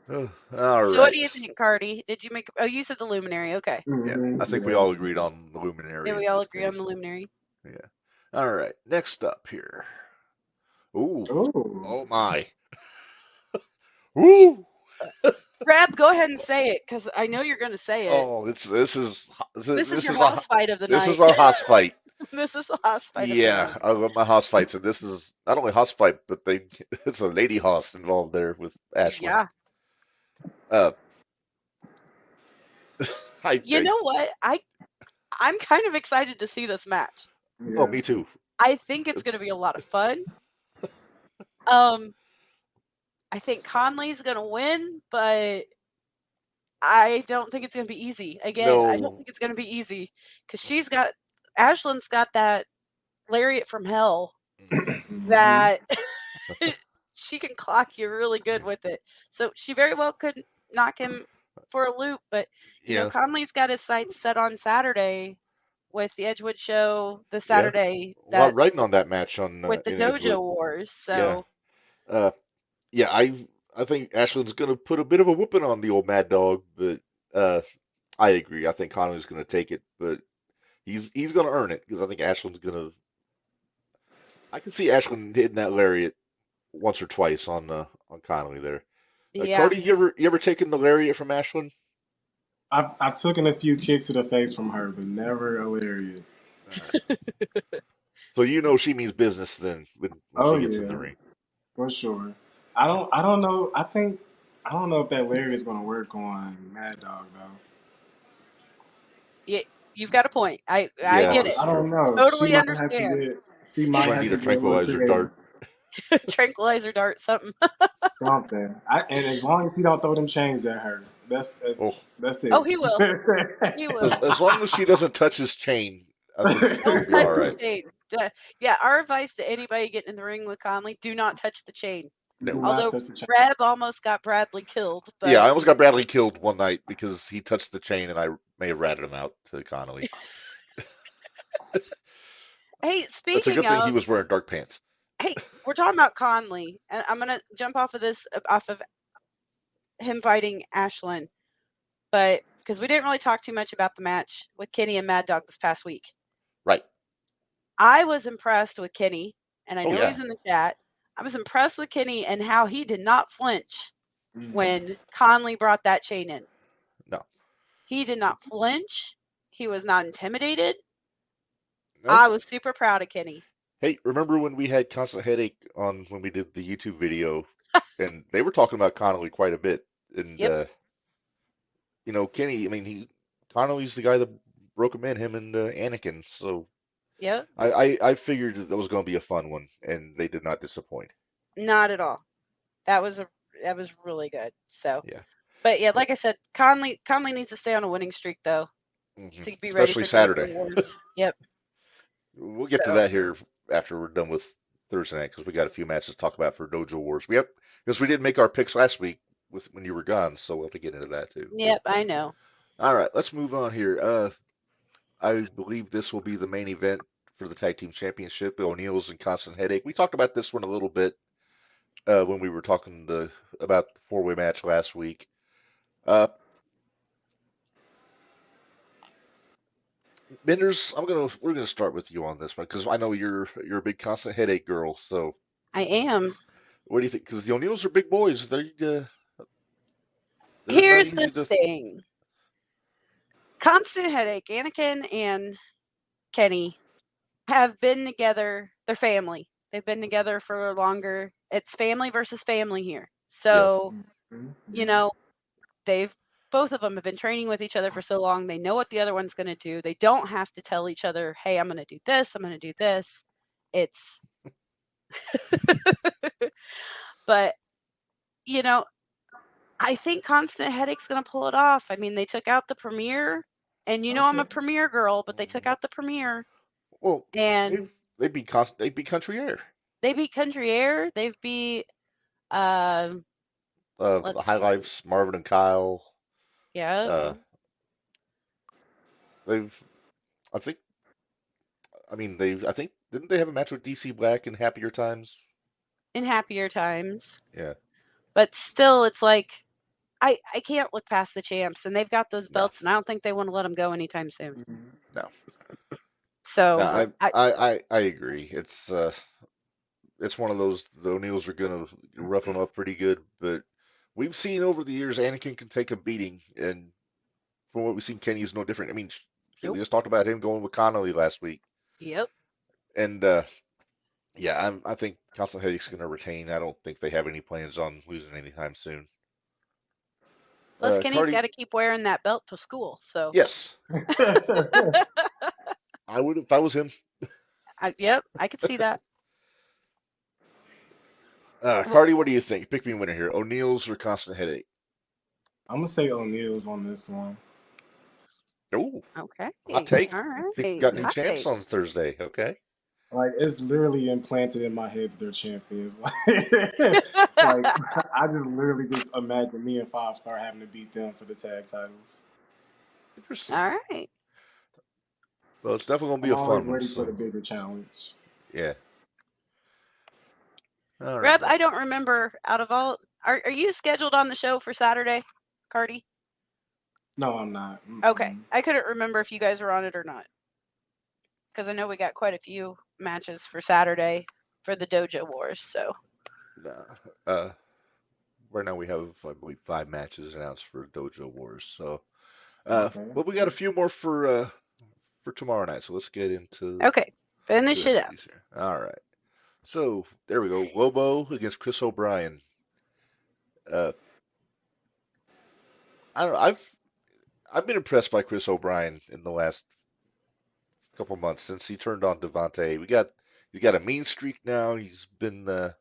All So right. what do you think, Karti? Did you make? Oh, you said the Luminary. Okay. Yeah, I think we all agreed on the Luminary. Yeah, in we all this agree on case. the Luminary. Yeah. All right. Next up here. Ooh. Ooh. Oh my. Ooh. Rab, go ahead and say it because I know you're going to say it. Oh, this is your house fight of the night. This is our house fight. This is the house fight. Yeah, I love my house fights, and this is not only house fight, but it's a lady hoss involved there with Ashley. Yeah. You know what? I'm kind of excited to see this match. Yeah. Oh, me too. I think it's going to be a lot of fun. I think Conley's going to win, but I don't think it's going to be easy. Again, No. I don't think it's going to be easy because Ashlyn's got that lariat from hell that she can clock you really good with it. So she very well could knock him for a loop, but you know, Conley's got his sights set on Saturday with the Edgewood show the Saturday. A lot riding on that match on with the in Dojo Edgewood. Wars. So yeah, I think Ashlyn's going to put a bit of a whooping on the old Mad Dog, but I agree. I think Conley's going to take it, but he's going to earn it because I think Ashlyn's going to. I can see Ashlyn hitting that lariat once or twice on Connolly there. yeah. Karti, you ever taken the lariat from Ashlyn? I've taken a few kicks to the face from her, but never a lariat. So you know she means business then when she gets in the ring. For sure. I don't know. I don't know if that lariat is going to work on Mad Dog though. Yeah, you've got a point. I get it. I don't know. Totally understand. She might need a tranquilizer dart. Tranquilizer dart, something. Something. And as long as he don't throw them chains at her, that's it. Oh, he will. He will. As long as she doesn't touch his chain, I think she'll be all right. Yeah, our advice to anybody getting in the ring with Conley: do not touch the chain. No. Although Reb almost got Bradley killed. But yeah, I almost got Bradley killed one night because he touched the chain, and I may have ratted him out to Connolly. Hey, speaking That's a good thing he was wearing dark pants. Hey, we're talking about Conley, and I'm gonna jump off of him fighting Ashlyn, but because we didn't really talk too much about the match with Kenny and Mad Dog this past week. Right. I was impressed with Kenny, and I know he's in the chat. I was impressed with Kenny and how he did not flinch when Conley brought that chain in. No. He did not flinch. He was not intimidated. No. I was super proud of Kenny. Hey, remember when we had Constant Headache on when we did the YouTube video, and they were talking about Connolly quite a bit, and you know, Kenny. I mean, Connolly's the guy that broke him in, him and Anakin. So Yep. I figured that was going to be a fun one, and they did not disappoint. Not at all. That was really good. So, Yeah. but yeah, like I said, Conley needs to stay on a winning streak though to be ready Especially for Dojo Saturday. Wars. Yep. We'll get to So that here after we're done with Thursday night because we got a few matches to talk about for Dojo Wars. Because we didn't make our picks last week when you were gone, so we'll have to get into that too. yep, I know. All right, let's move on here. I believe this will be the main event for the tag team championship. O'Neill's and Constant Headache. We talked about this one a little bit when we were talking about the four-way match last week. Uh, Minderz, we're gonna start with you on this one because I know you're a big Constant Headache girl. So I am. what do you think? Because the O'Neills are big boys. They're not Here's the easy to. thing. Constant Headache, Anakin and Kenny have been together. They're family. They've been together for longer. It's family versus family here. So, you know, both of them have been training with each other for so long. They know what the other one's going to do. They don't have to tell each other, "Hey, I'm going to do this. I'm going to do this." It's but, you know, I think Constant Headache's going to pull it off. I mean, they took out the premiere, and I'm a premiere girl, but they took out the premiere. Well, And they beat Country Air. they beat Country Air. They've beat The High Lifes, Marvin and Kyle. Yeah. I think didn't they have a match with DC Black in Happier Times? In Happier Times. Yeah. But still, it's like I can't look past the champs, and they've got those belts, and I don't think they want to let them go anytime soon. No. So no, I agree. It's one of those. The O'Neills are gonna rough them up pretty good, but we've seen over the years Anakin can take a beating, and from what we've seen, Kenny is no different. I mean, we just talked about him going with Connolly last week. Yep. And yeah, I think Constant Headache's going to retain. I don't think they have any plans on losing anytime soon. Plus, Kenny's got to keep wearing that belt to school. So yes, I would if I was him. Yep, I could see that. Karti, what do you think? Pick me a winner here: O'Neill's or Constant Headache? I'm gonna say O'Neill's on this one. Oh, okay. Hot take. All right. Think got new champs on Thursday. Okay. Like, it's literally implanted in my head that they're champions. Like, I just literally just imagine me and 5-Star having to beat them for the tag titles. Interesting. All right. Well, it's definitely going to be a fun one. Ready for the bigger challenge. Yeah. All Reb, right. I don't remember out of all. Are you scheduled on the show for Saturday, Karti? No, I'm not. Okay. I couldn't remember if you guys were on it or not. Because I know we got quite a few matches for Saturday for the Dojo Wars. So. Right now we have, I believe, 5 matches announced for Dojo Wars. So, but we got a few more for tomorrow night. So let's get into. Okay. Finish it up. Here. All right. So there we go. Lobo against Chris O'Brien. I don't know. I've been impressed by Chris O'Brien in the last couple months since he turned on Devontae. He's got a mean streak now. He's been a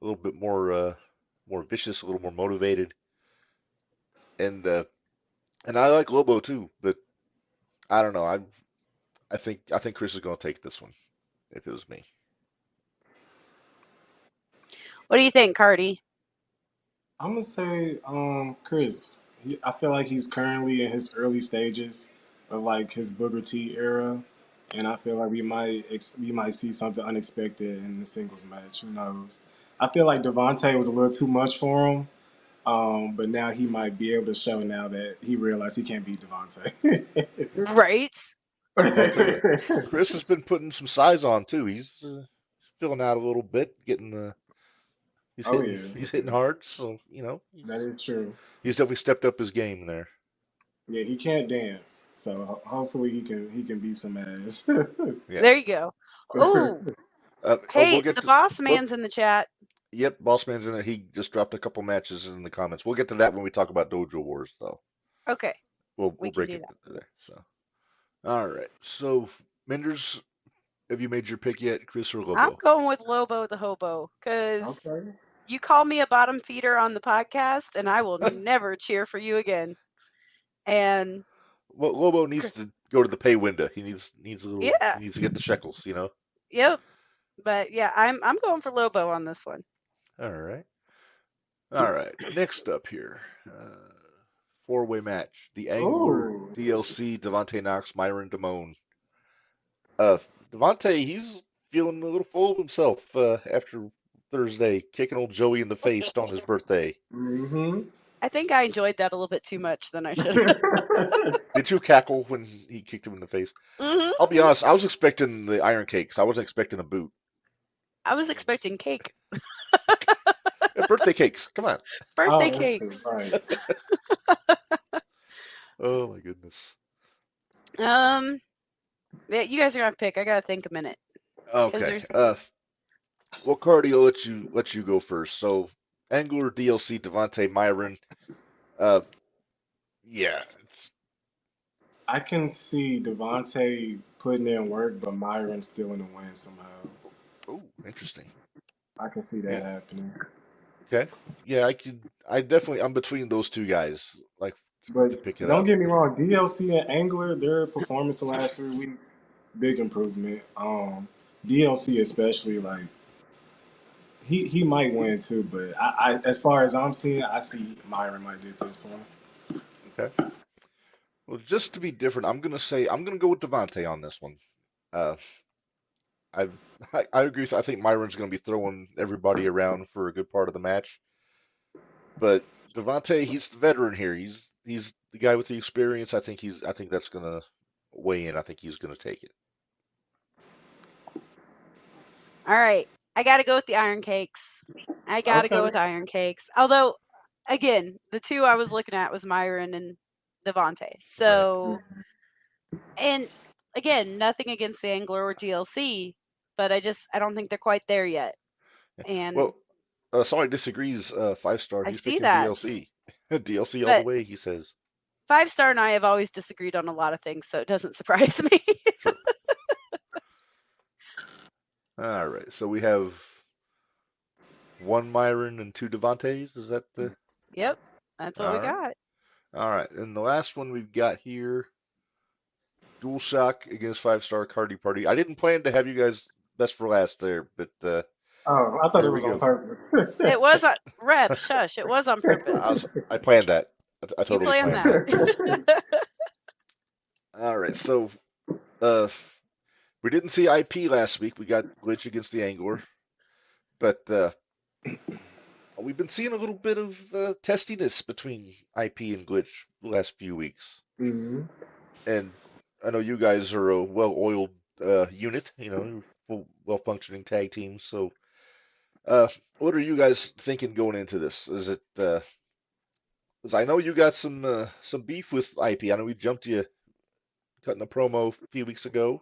little bit more vicious, a little more motivated, and I like Lobo too. But I don't know. I think Chris is going to take this one if it was me. What do you think, Karti? I'm gonna say Chris. I feel like he's currently in his early stages of like his Booker T era, and I feel like we might see something unexpected in the singles match. Who knows? I feel like Devontae was a little too much for him, but now he might be able to show now that he realized he can't beat Devontae. Right. Chris has been putting some size on too. He's filling out a little bit, getting. He's hitting hard, so that is true. He's definitely stepped up his game there. Yeah, he can't dance, so hopefully he can beat some ass. Yeah. There you go. Oh, hey, the Boss Man's in the chat. Yep, Boss Man's in there. He just dropped a couple matches in the comments. We'll get to that when we talk about Dojo Wars, though. Okay. We'll break it there. So, all right. So, Minderz, Have you made your pick yet, Chris or I'm Lobo? going with Lobo the Hobo because Okay. you call me a bottom feeder on the podcast, and I will never cheer for you again. And Well, Lobo needs to go to the pay window. He needs a little. yeah, He needs to get the shekels. You know. yep. But yeah, I'm going for Lobo on this one. All right. All right. Next up here, four-way match: the Angler, Ooh. DLC, Devontae Knox, Myron Damone. Devontae, he's feeling a little full of himself after Thursday, kicking old Joey in the face on his birthday. Mm-hmm. I think I enjoyed that a little bit too much than I should have. Did you cackle when he kicked him in the face? hmm I'll be honest, I was expecting the iron cakes. I wasn't expecting a boot. I was expecting cake, Birthday cakes, come on. birthday Oh, cakes. right. Oh my goodness. Yeah, you guys are gonna have to pick. I gotta think a minute. Okay. there's- Well, Cardi, I'll let you go first. So, Angler, DLC, Devontae, Myron. Yeah, I can see Devontae putting in work, but Myron still in the win somehow. interesting. I can see that Yeah. happening. Okay. Yeah, I'm between those two guys. Like to But pick it don't up. get me wrong, DLC and Angler, their performance the last 3 weeks, big improvement. DLC especially, like he might win too, but I as far as I'm seeing, I see Myron might get this one. Okay. Well, just to be different, I'm gonna go with Devontae on this one. Uh, I I agree. I think Myron's gonna be throwing everybody around for a good part of the match, but Devontae, he's the veteran here. He's the guy with the experience. I think that's gonna weigh in. I think he's gonna take it. All right, I gotta go with the iron cakes. I gotta go Okay. with iron cakes. Although, again, the two I was looking at was Myron and Devontae. So, and again, nothing against the Angler or DLC, but I don't think they're quite there yet. And Well, Sorry disagrees. 5-star. I He's see picking that. DLC. DLC all the But way. He says. 5-star and I have always disagreed on a lot of things, so it doesn't surprise me. Sure. All right. So we have one Myron and two Devontaes. Is that the? Yep, that's what All we right. got. All right. And the last one we've got here, DualShock against 5-star Karti Party. I didn't plan to have you guys best for last there, but Oh, I thought here it we was on go. purpose. It was on Reb, shush, it was on purpose. I planned that. I You totally planned planned that. that. All right. So we didn't see IP last week. We got Glitch against the Angler, but we've been seeing a little bit of testiness between IP and Glitch the last few weeks. hmm And I know you guys are a well-oiled unit, you know, full, well-functioning tag team. So, what are you guys thinking going into this? Is it? 'Cause I know you got some beef with IP. I know we jumped you cutting a promo a few weeks ago.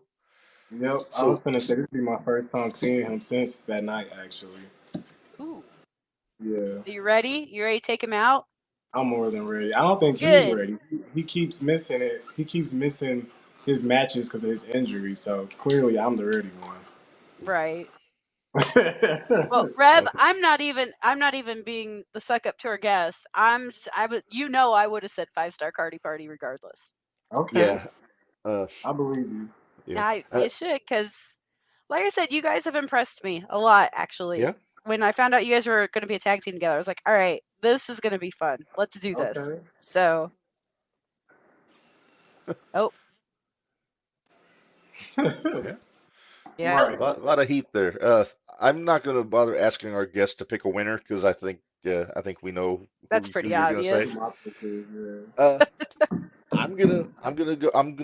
Yep, I was So, gonna say this would be my first time seeing him since that night. Actually, Ooh, yeah, so you ready? You ready to take him out? I'm more than ready. I don't think he's Good. ready. He keeps missing it. He keeps missing his matches because of his injury. So clearly, I'm the ready Right. one. Well, Reb, okay. I'm not even being the suck up to our guest. I would, I would have said 5-star Cardi Party regardless. Okay, Yeah, I believe you. yeah, You should, because like I said, you guys have impressed me a lot, actually. yeah. When I found out you guys were going to be a tag team together, I was like, all right, this is going to be fun. Let's do this. Okay. So, oh, Yeah. yeah. A lot of heat there. I'm not going to bother asking our guest to pick a winner because I think we know That's who pretty you're going to say. obvious. My pick is, yeah. I'm gonna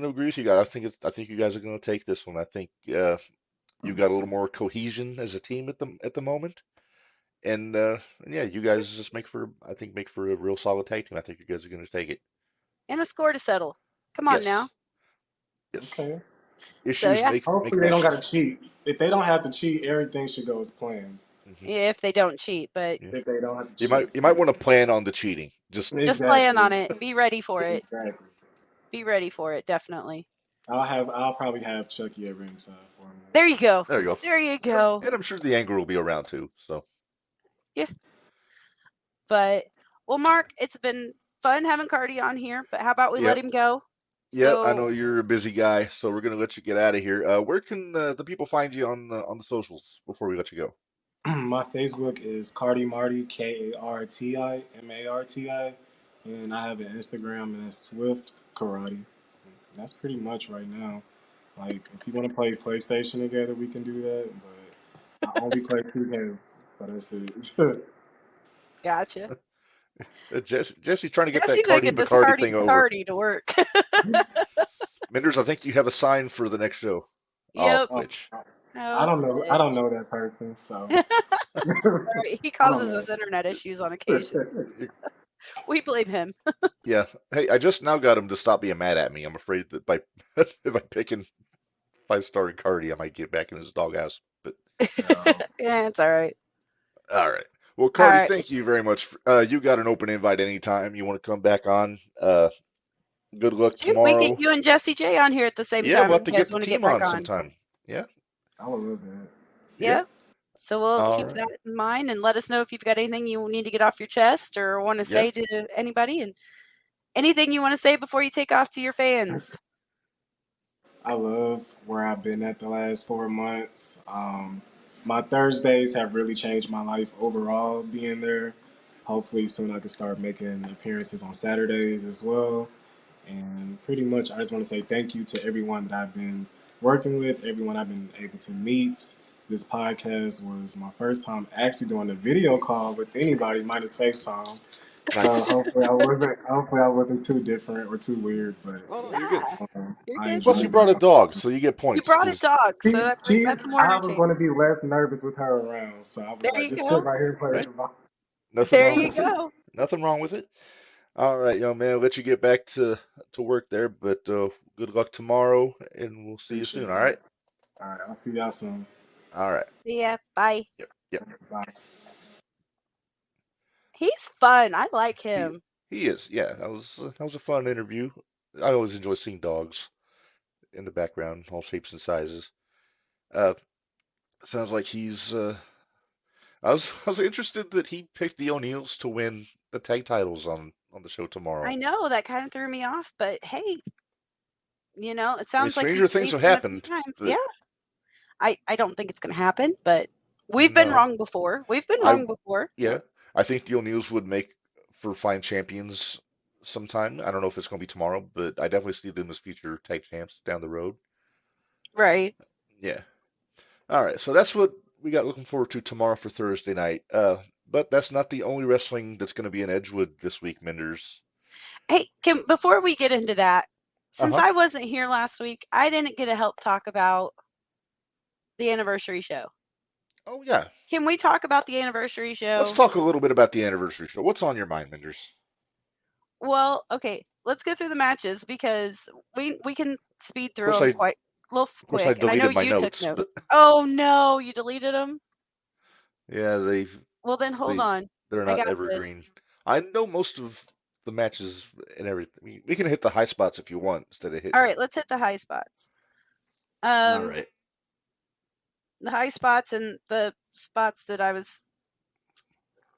agree with you guys. I think you guys are gonna take this one. I think you got a little more cohesion as a team at the moment, and yeah, you guys just make for a real solid tag team. I think you guys are gonna take it. And a score to settle. Come on Yes. now. Yes. Okay. Issues yeah. make Hopefully they don't matches. got to cheat. If they don't have to cheat, everything should go as planned. Mhm. If they don't cheat, but Yeah. If they don't have to You cheat, might want to plan on the cheating. Just just plan on it. Be ready for it. Exactly. Be ready for it, definitely. I'll probably have Chucky at ringside for him. There you go. There you go. There you go. And I'm sure the anger will be around too. So But well, Mark, it's been fun having Karti on here. But how about we let yep, him go? yep. I So know you're a busy guy, so we're gonna let you get out of here. Where can the people find you on the socials before we let you go? My Facebook is Karti Marti, KartiMarti, and I have an Instagram and it's Swift Karate. That's pretty much right now. Like, if you want to play PlayStation together, we can do that. But I only play 2K, so that's it. gotcha. Jesse's trying to get that Jesse's gonna Cardi get this McCarty thing over. Karti to work. Minders, I think you have a sign for the next show. Yep. Which I don't know. I don't know that person, so Sorry, he I don't causes know. us internet issues on occasion. We blame him. yeah. Hey, I just now got him to stop being mad at me. I'm afraid that by if I pick in 5-star Cardi, I might get back in his doghouse. But Yeah, it's all right. all right. Well, All Cardi, right. thank you very much. You got an open invite anytime you want to come back on. Good luck Shoot, we get tomorrow. you and Jesse J on here at the same Yeah, time we'll if have you to guys get the want to get team back on on. sometime. Yeah. I would love that. Yeah. So we'll All keep right. that in mind and let us know if you've got anything you need to get off your chest or want to Yeah. say to anybody, and anything you want to say before you take off to your fans. I love where I've been at the last 4 months. My Thursdays have really changed my life overall being there. Hopefully, soon I can start making appearances on Saturdays as well. And pretty much, I just want to say thank you to everyone that I've been working with, everyone I've been able to meet. This podcast was my first time actually doing a video call with anybody, minus FaceTime. So Nice. hopefully I wasn't too different or too weird, but Oh no, you're good. You're I good. Plus, you enjoyed brought a it. dog, so you get You points. brought a Because dog, so that's more I was going entertaining. to be less nervous with her around, so I was There like, you just sit go. right here and play with hey, the ball. nothing There wrong you with it. go. Nothing wrong with it. All right, young man. I'll let you get back to work there, but good luck tomorrow, and we'll see you Appreciate soon. All it. right. All right, I'll see y'all soon. All right. See ya. Bye. Yep. Yep. Bye. He's fun. I like He him. he is. Yeah. That was a fun interview. I always enjoy seeing dogs in the background, all shapes and sizes. Uh, sounds like he's. I was interested that he picked the O'Neills to win the tag titles on the show tomorrow. I know that kind of threw me off, but hey, it I mean, sounds like stranger things he's have done a few happened, times. but Yeah. I don't think it's going to happen, but we've been no. wrong before. We've been I wrong before. Yeah, I think the O'Neills would make for fine champions sometime. I don't know if it's going to be tomorrow, but I definitely see them as future tag champs down the road. Right. Yeah. All right, so that's what we got looking forward to tomorrow for Thursday night. But that's not the only wrestling that's going to be in Edgewood this week, Minders. Hey, before we get into that, since Uh-huh. I wasn't here last week, I didn't get to help talk about the anniversary show. Oh yeah. Can we talk about the anniversary Let's show? talk a little bit about the anniversary show. What's on your mind, Minders? Well, okay, let's go through the matches because we can speed Of through course, them quite a little of course, I quick. And I know deleted my you took notes, notes. but Oh no, you deleted them? yeah, Well, then hold they on. they're I not got this. evergreen. I know most of the matches and everything. We can hit the high spots if you want instead of All hitting. right, let's hit the high spots. All right. The high spots and the spots that I was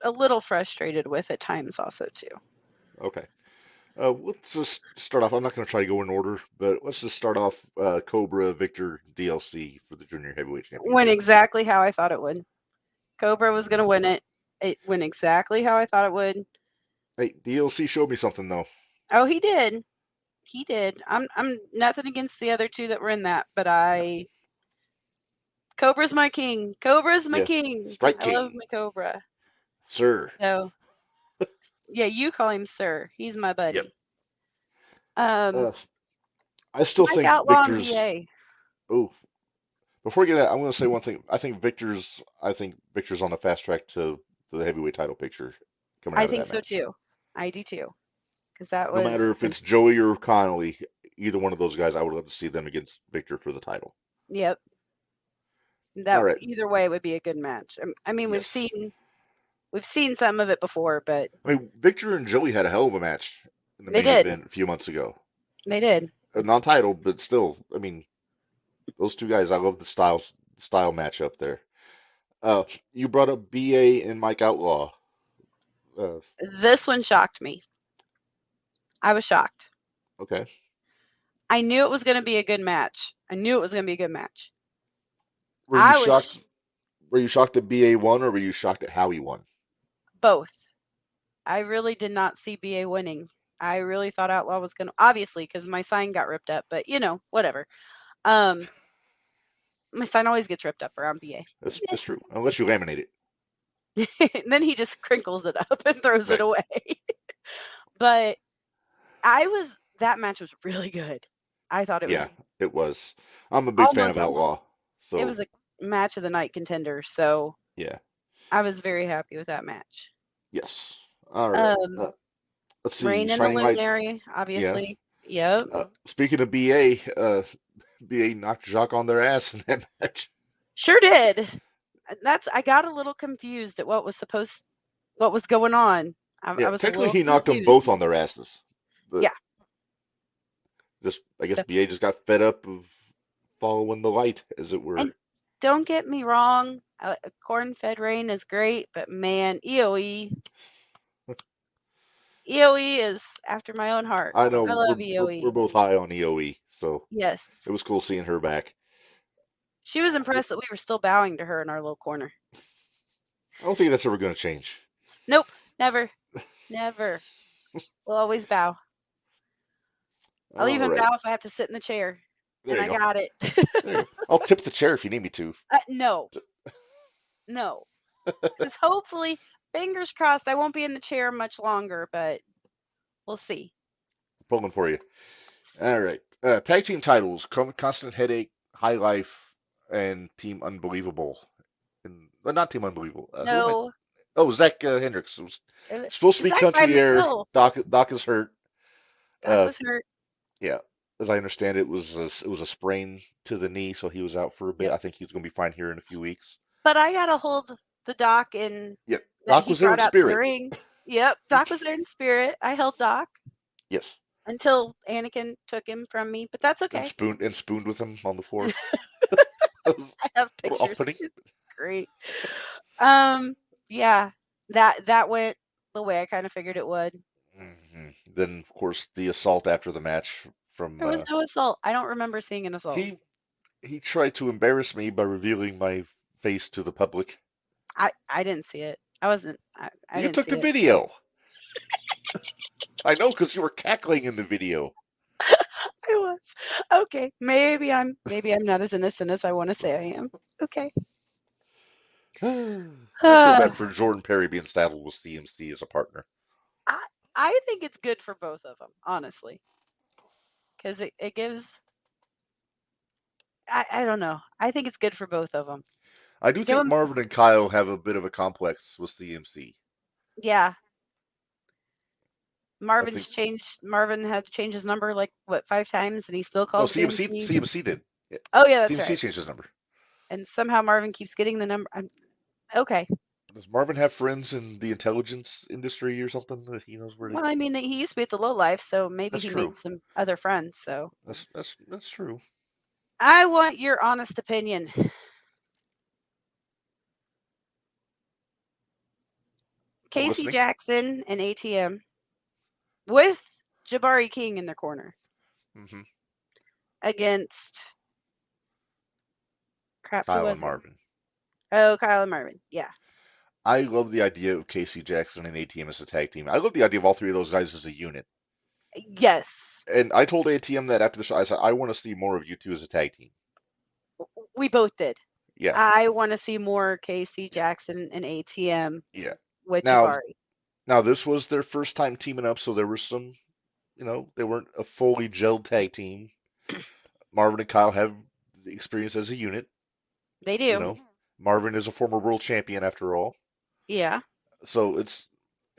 a little frustrated with at times also too. Okay. Let's just start off. I'm not going to try to go in order, but let's just start off Cobra Victor DLC for the Junior Heavyweight Championship. Went exactly how I thought it would. Cobra was going to win it. It went exactly how I thought it would. Hey, DLC showed me something though. Oh, he did. He did. I'm nothing against the other two that were in that, but Cobra's my king. Cobra's my Yeah, king. Strike I love King, my Cobra. sir. So, yeah, you call him sir. He's my buddy. Yep. Um, I still Mike think Outlaw and Victor's. VA. Oh, before we get that, I'm going to say one thing. I think Victor's on the fast track to the heavyweight title picture coming out I of think that so match. too. I do too. Because that No was matter if it's Joey or Connolly, either one of those guys, I would love to see them against Victor for the title. Yep. All That right. either way would be a good match. I mean, Yes. we've seen some of it before, but I mean, Victor and Joey had a hell of a match in the they main did. event a few months ago. They did. a non-title, but still, I mean, those two guys, I love the style matchup there. You brought up BA and Mike Outlaw. Uh, This one shocked me. I was shocked. okay. I knew it was going to be a good match. Were you I was shocked? Were you shocked that BA won, or were you shocked at how he won? both. I really did not see BA winning. I really thought Outlaw was going to, obviously, because my sign got ripped up, but whatever. My sign always gets ripped up around BA. That's true, unless you laminate it. And then he just crinkles it up and throws Right. it away. But that match was really good. I thought it was. Yeah, it was. I'm a big fan of Almost- Outlaw, so It was a match of the night contender, so yeah. I was very happy with that match. Yes. All right. Um, Let's see. Rain and the Shining Light. Luminary, obviously. Yep. Speaking of BA, BA knocked Jacques on their ass in that match. Sure did. I got a little confused at what was going on. I was technically he knocked them both on their asses. But yeah. I guess BA just got fed up of following the light, as it were. And don't get me wrong, corn-fed Rain is great, but man, EOE is after my own heart. I know. I love EOE. We're both high on EOE, so yes, it was cool seeing her back. She was impressed that we were still bowing to her in our little corner. I don't think that's ever going to change. Nope, never. Never. We'll always bow. I'll even bow if I have to sit in the chair. There and you I go. got it. There you go. I'll tip the chair if you need me to. No. No. Because hopefully, fingers crossed, I won't be in the chair much longer, but we'll see. Pulling for you. All right. Tag team titles: Constant Headache, High Life, and Team Unbelievable. Not Team Unbelievable. No. Zach Hendricks. It was supposed to be Country Air. Doc is hurt. Doc was hurt. Yeah. As I understand it, was a sprain to the knee, so he was out for a bit. Yep. I think he's going to be fine here in a few weeks. But I got to hold the Doc in. Yep. Doc was there in spirit. The ring. Yep. Doc was there in spirit. I held Doc. Yes. Until Anakin took him from me, but that's okay. And spooned with him on the floor. I have pictures. It's great. Yeah. That went the way I kind of figured it would. Mm-hmm. Then, of course, the assault after the match. There was no assault. I don't remember seeing an assault. He tried to embarrass me by revealing my face to the public. I didn't see it. I wasn't. You took the video. I know, because you were cackling in the video. I was. Okay. Maybe I'm not as innocent as I want to say I am. Okay. I feel bad for Jordan Perry being saddled with CMC as a partner. I think it's good for both of them, honestly. Because it gives... I don't know. I think it's good for both of them. I do think Marvin and Kyle have a bit of a complex with CMC. Yeah. Marvin had to change his number 5 times, and he still calls CMC. CMC did. Yeah. Oh yeah, that's right. CMC changed his number. And somehow Marvin keeps getting the number. Okay. Does Marvin have friends in the intelligence industry or something that he knows where? Well, I mean, he used to be at the Low Life, so maybe he made some other friends. So that's true. I want your honest opinion. Casey Jackson and ATM with Jabari King in their corner against Kyle and Marvin. Oh, Kyle and Marvin. Yeah. I love the idea of Casey Jackson and ATM as a tag team. I love the idea of all three of those guys as a unit. Yes. And I told ATM that after the show. I said, I want to see more of you two as a tag team. We both did. Yeah. I want to see more Casey Jackson and ATM. Yeah. With Jabari. Now, this was their first time teaming up, so there was some, they weren't a fully gelled tag team. Marvin and Kyle have experience as a unit. They do. Marvin is a former world champion after all. Yeah. So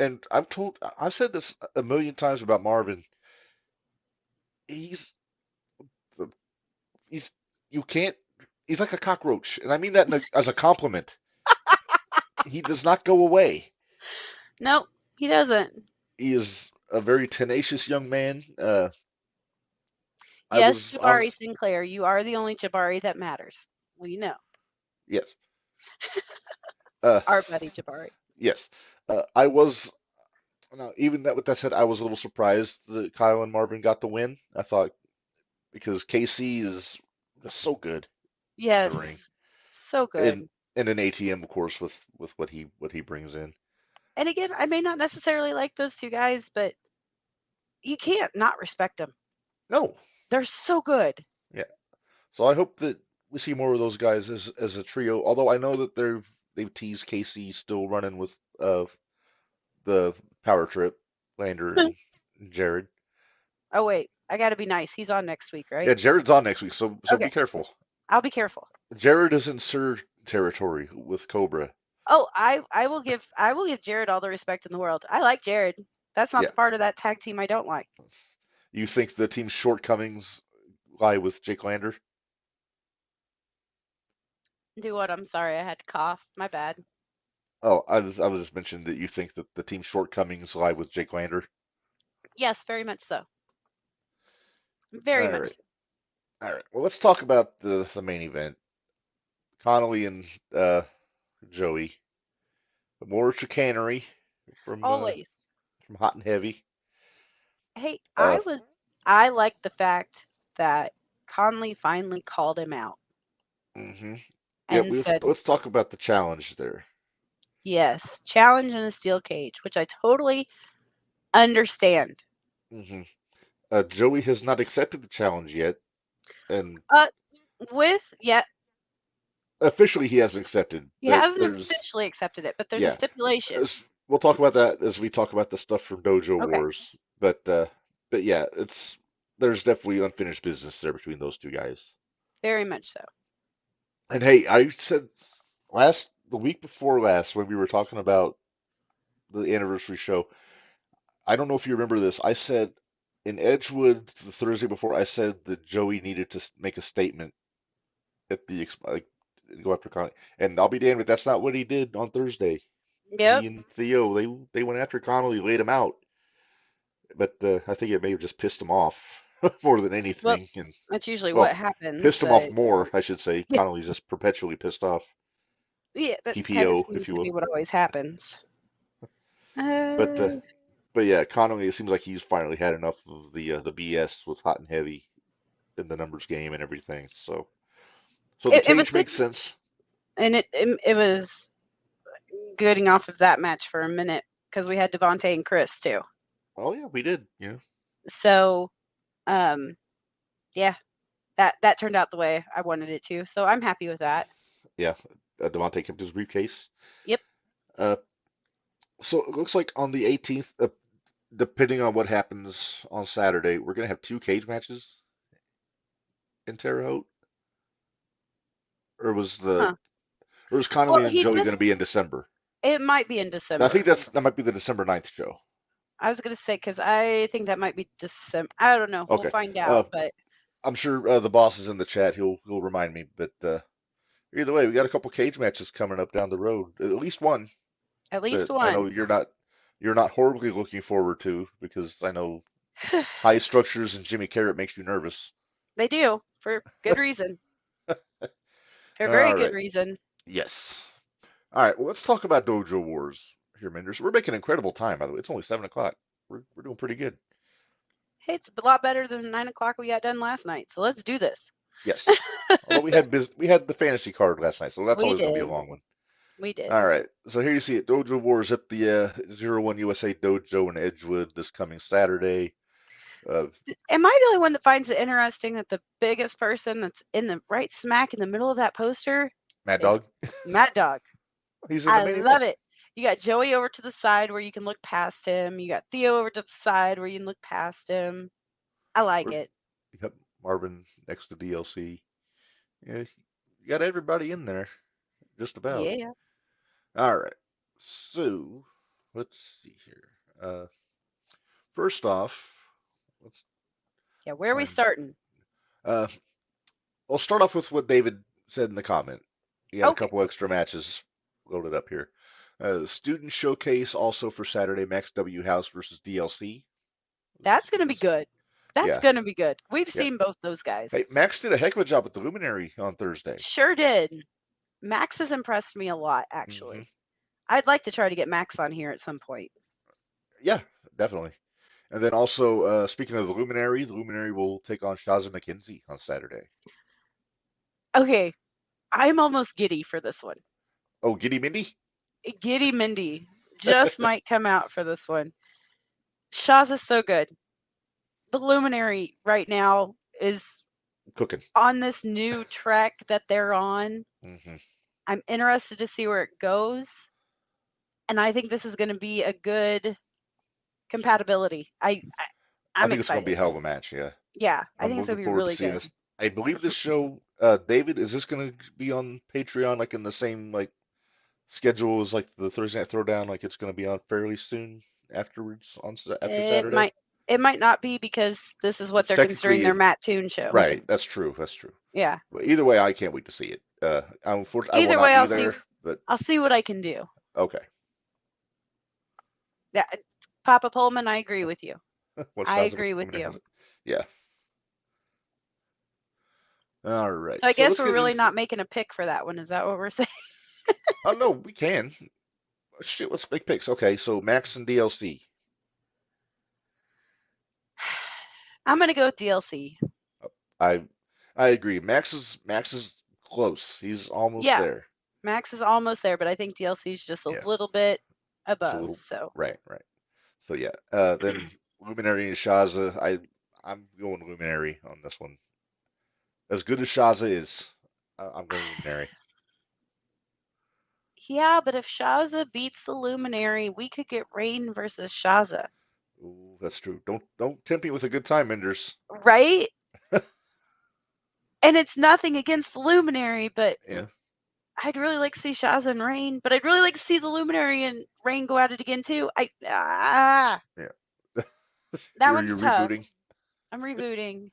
and I've said this a million times about Marvin. He's like a cockroach, and I mean that as a compliment. He does not go away. Nope, he doesn't. He is a very tenacious young man. I Yes, was Jabari honest. Sinclair, you are the only Jabari that matters. We know. Yes. Uh, Our buddy Jabari. yes. I was. Now, even that with that said, I was a little surprised that Kyle and Marvin got the win. I thought because KC is just so good in the ring, Yes. So and good. an ATM, of course, with what he brings in. And again, I may not necessarily like those two guys, but you can't not respect them. No, They're so good. yeah. So I hope that we see more of those guys as a trio. Although I know that they've teased KC still running with the power trip, Lander and Jared. Oh wait, I got to be nice. He's on next week, Yeah, right? Jared's on next week, so Okay, be careful. I'll be careful. Jared is in Sir territory with Cobra. Oh, I will give Jared all the respect in the world. I like Jared. That's not Yeah. the part of that tag team I don't like. You think the team's shortcomings lie with Jake Lander? Do what? I'm sorry, I had to cough. My bad. Oh, I was just mentioning that you think that the team's shortcomings lie with Jake Lander. Yes, very much so. Very All much right, so. all right. Well, let's talk about the main event. Connolly and Joey. More chicanery from uh, Always. from Hot and Heavy. Hey, Uh, I like the fact that Conley finally called him out hmm Yeah, and said, let's talk about the challenge there. yes, challenge in a steel cage, which I totally understand. hmm Joey has not accepted the challenge yet, and Uh, yeah, officially he hasn't accepted. he But hasn't there's officially accepted it, but there's a yeah, stipulation. we'll talk about that as we talk about the stuff from Dojo Okay, Wars. But yeah, there's definitely unfinished business there between those two guys. very much so. And hey, I said the week before last when we were talking about the anniversary show, I don't know if you remember this. I said in Edgewood the Thursday before, I said that Joey needed to make a statement at like go after Conley, and I'll be damned, but that's not what he did on Thursday. Yep. He and Theo they went after Connolly, laid him out, but I think it may have just pissed him off more than Well, anything, and that's usually what well, happens, pissed him off but more, I should say. yeah, Connolly's just perpetually pissed off, yeah, that kind of PPO, if seems you to be will. what always happens. But uh, Uh, but yeah, Connolly, it seems like he's finally had enough of the BS with Hot and Heavy in the numbers game and everything. So the it was cage good, makes sense. and it was getting off of that match for a minute because we had Devontae and Chris too. Oh yeah, we did. Yeah, So, um, yeah, that turned out the way I wanted it to. So I'm happy with that. yeah. Devontae kept his briefcase. Yep, Uh, so it looks like on the 18th, depending on what happens on Saturday, we're gonna have two cage matches in Terre Haute. Or was huh. Well, Connolly and he Joey just gonna be in December? it might be in I think December. that might be the December 9th show. I was gonna say because I think that might be December. I don't know. We'll Okay. find out. Uh, But I'm sure the boss is in the chat. He'll remind me. But either way, we got a couple cage matches coming up down the road. At least one at least that I know one. you're not horribly looking forward to because I know high structures and Jimmy Carrot makes you nervous. They do for good reason. For very All good right. reason. Yes. All right. Well, let's talk about Dojo Wars here, Minderz. We're making incredible time, by the way. It's only 7 o'clock. We're doing pretty good. Hey, it's a lot better than 9 o'clock we got done last night. So let's do this. Yes. Although we had the fantasy card last night, so that's We always going to be a did. long one. We did. All right. So here you see it. Dojo Wars at the 01 USA Dojo in Edgewood this coming Saturday. Am I the only one that finds it interesting that the biggest person that's in the right smack in the middle of that poster Mad is Dog. Mad Dog? He's in the I main love event. it. You got Joey over to the side where you can look past him. You got Theo over to the side where you can look past him. I like it. Yep. Marvin next to DLC. Yeah, you got everybody in there, just about. Yeah. All right. So let's see here. First off, let's Yeah. Where are we find. starting? Uh, I'll start off with what David said in the comment. You got a Okay. couple extra matches loaded up here. Student showcase also for Saturday. Max W House versus DLC. That's going to be good. That's Yeah. going to be good. We've Yeah. seen both those guys. Hey, Max did a heck of a job at the Luminary on Thursday. Sure did. Max has impressed me a lot, actually. I'd like to try to get Max on here at some point. Yeah, definitely. And then also, speaking of the Luminary will take on Shaza McKenzie on Saturday. Okay, I'm almost giddy for this one. Oh, Giddy Mindy? Giddy Mindy just might come out for this one. Shaza's so good. The Luminary right now is Cooking. on this new trek that they're on. Mm-hmm. I'm interested to see where it goes. And I think this is going to be a good compatibility. I'm think it's going to be a excited. hell of a match, yeah. Yeah, I I'm think it's going looking to be forward really to seeing good. this. I believe this show, David, is this going to be on Patreon, like in the same like schedule as like the Thursday Night Throwdown? Like it's going to be on fairly soon afterwards after Saturday. It might not be because this is what It's they're considering their Matt Toon show. Right, that's true. That's true. Yeah. But either way, I can't wait to see it. Unfortunately, Either I will way, not be there. But I'll see what I can do. okay. Yeah, Papa Pullman, I agree with you. I agree with you. Yeah. All right. So I guess we're really not making a pick for that one. Is that what we're saying? Oh no, we can. Shit, let's make picks. Okay, so Max and DLC. I'm gonna go with DLC. I agree. Max is close. He's almost there. Max is almost there, but I think DLC is just a little bit above. Right. So yeah. Then Luminary and Shaza. I'm going Luminary on this one. As good as Shaza is, I'm going Luminary. Yeah, but if Shaza beats the Luminary, we could get Rain versus Shaza. Ooh, that's true. Don't tempt me with a good time, Minderz. Right? And it's nothing against the Luminary, but yeah. I'd really like to see Shaza and Rain, but I'd really like to see the Luminary and Rain go at it again too. Yeah. That one's tough. Rebooting? I'm rebooting.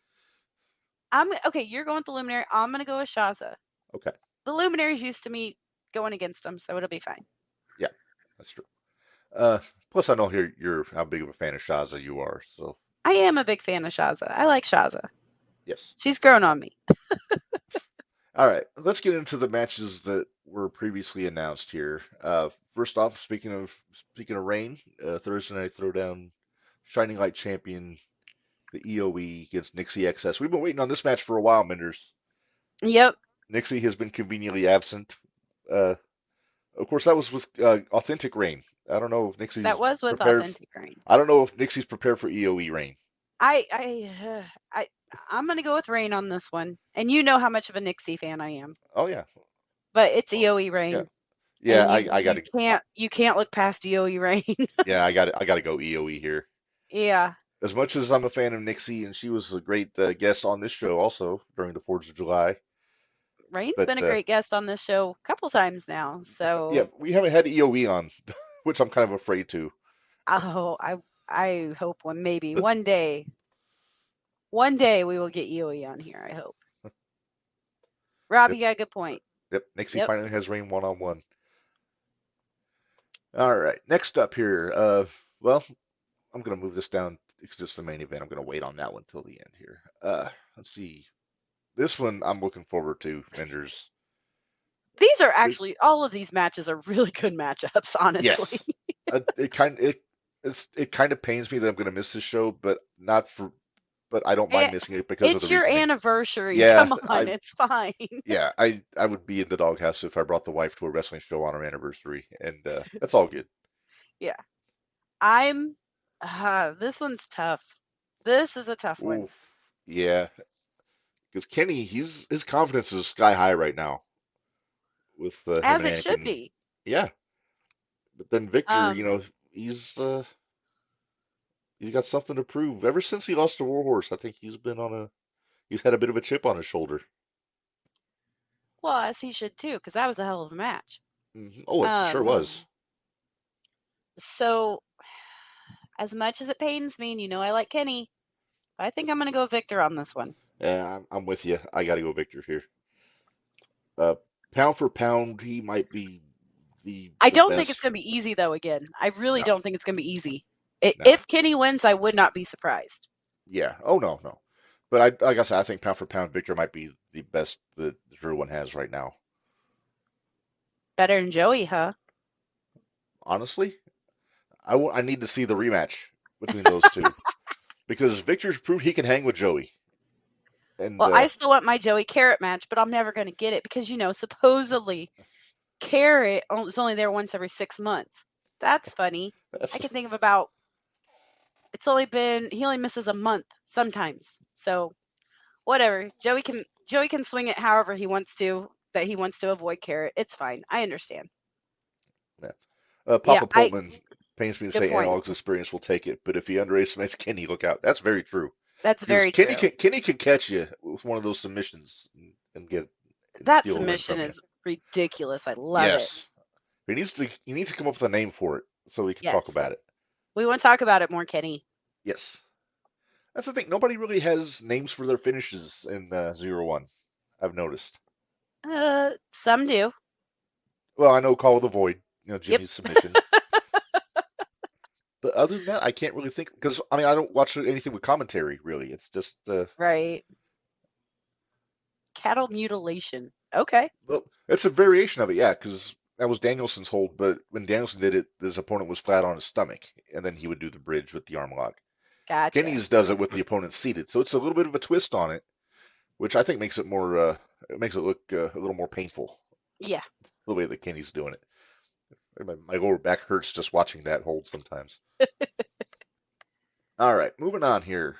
Okay. You're going with the Luminary. I'm gonna go with Shaza. Okay. The Luminary's used to me going against them, so it'll be fine. Yeah, that's true. Plus, I know you're how big of a fan of Shaza you are. So I am a big fan of Shaza. I like Shaza. Yes. She's grown on me. All right, let's get into the matches that were previously announced here. First off, speaking of Rain, Thursday Night Throwdown, Shining Light Champion, the EOE against Nixie XS. We've been waiting on this match for a while, Minderz. Yep. Nixie has been conveniently absent. Of course, that was with Authentic Rain. I don't know if Nixie's that was with Authentic Rain. I don't know if Nixie's prepared for EOE Rain. I'm gonna go with Rain on this one, and you know how much of a Nixie fan I am. Oh yeah. But it's EOE Rain. Yeah, I got to. You can't look past EOE Rain. Yeah, I got to go EOE here. Yeah. As much as I'm a fan of Nixie, and she was a great guest on this show also during the 4th of July. Rain's been a great guest on this show a couple times now. So yeah, we haven't had EOE on, which I'm kind of afraid to. Oh, I hope maybe one day we will get EOE on here. I hope. Rob, you got a good point. Yep, Nixie finally has Rain one-on-one. All right, next up here. Well, I'm gonna move this down because it's the main event. I'm gonna wait on that one till the end here. Let's see. This one I'm looking forward to, Minderz. These are actually all of these matches are really good matchups, honestly. Yes. it kind of pains me that I'm gonna miss this show, but I don't mind missing it because it's your anniversary. Yeah, come on, it's fine. Yeah, I would be in the doghouse if I brought the wife to a wrestling show on our anniversary, and that's all good. Yeah, this one's tough. This is a tough one. Oof, yeah, because Kenny, his confidence is sky high right now. With as it should be. Yeah, but then Victor, he's got something to prove. Ever since he lost to Warhorse, I think he's had a bit of a chip on his shoulder. Well, as he should too, because that was a hell of a match. Mm-hmm. Oh, it sure was. So, as much as it pains me, and I like Kenny, I think I'm going to go Victor on this one. Yeah, I'm with you. I got to go Victor here. Pound for pound, he might be I don't think it's going to be easy, though, again. I really don't think it's going to be easy. If Kenny wins, I would not be surprised. Yeah. Oh no, no. But I, like I said, I think pound for pound, Victor might be the best that Drew one has right now. Better than Joey, huh? Honestly, I need to see the rematch between those two because Victor's proved he can hang with Joey, and Well, I still want my Joey Carrot match, but I'm never going to get it because, supposedly Carrot is only there once every 6 months. That's funny. I that's can think of he only misses a month sometimes. So whatever. Joey can swing it however he wants to, that he wants to avoid Carrot. It's fine. I understand. yeah. Yeah, Papa Pullman pains me to good say point. Analog's experience will take it, but if he underestimates Kenny, look out. That's very true. That's Because very true. Kenny can catch you with one of those submissions and get and That steal a win submission from you. is ridiculous. I love it. Yes, he needs to come up with a name for it so we can talk Yes. about it. We want to talk about it more, Kenny. Yes, that's the thing. Nobody really has names for their finishes in 0-1. I've noticed. Some do. Well, I know Call of the Void, Yep. Jimmy's submission. But other than that, I can't really think because I mean I don't watch anything with commentary really. It's just Right. Cattle mutilation. Okay. well, it's a variation of it, yeah, because that was Danielson's hold, but when Danielson did it, his opponent was flat on his stomach, and then he would do the bridge with the arm lock. Gotcha. Kenny's does it with the opponent seated, so it's a little bit of a twist on it, which I think makes it more, it makes it look a little more painful Yeah. the way that Kenny's doing it. My lower back hurts just watching that hold sometimes. All right, moving on here.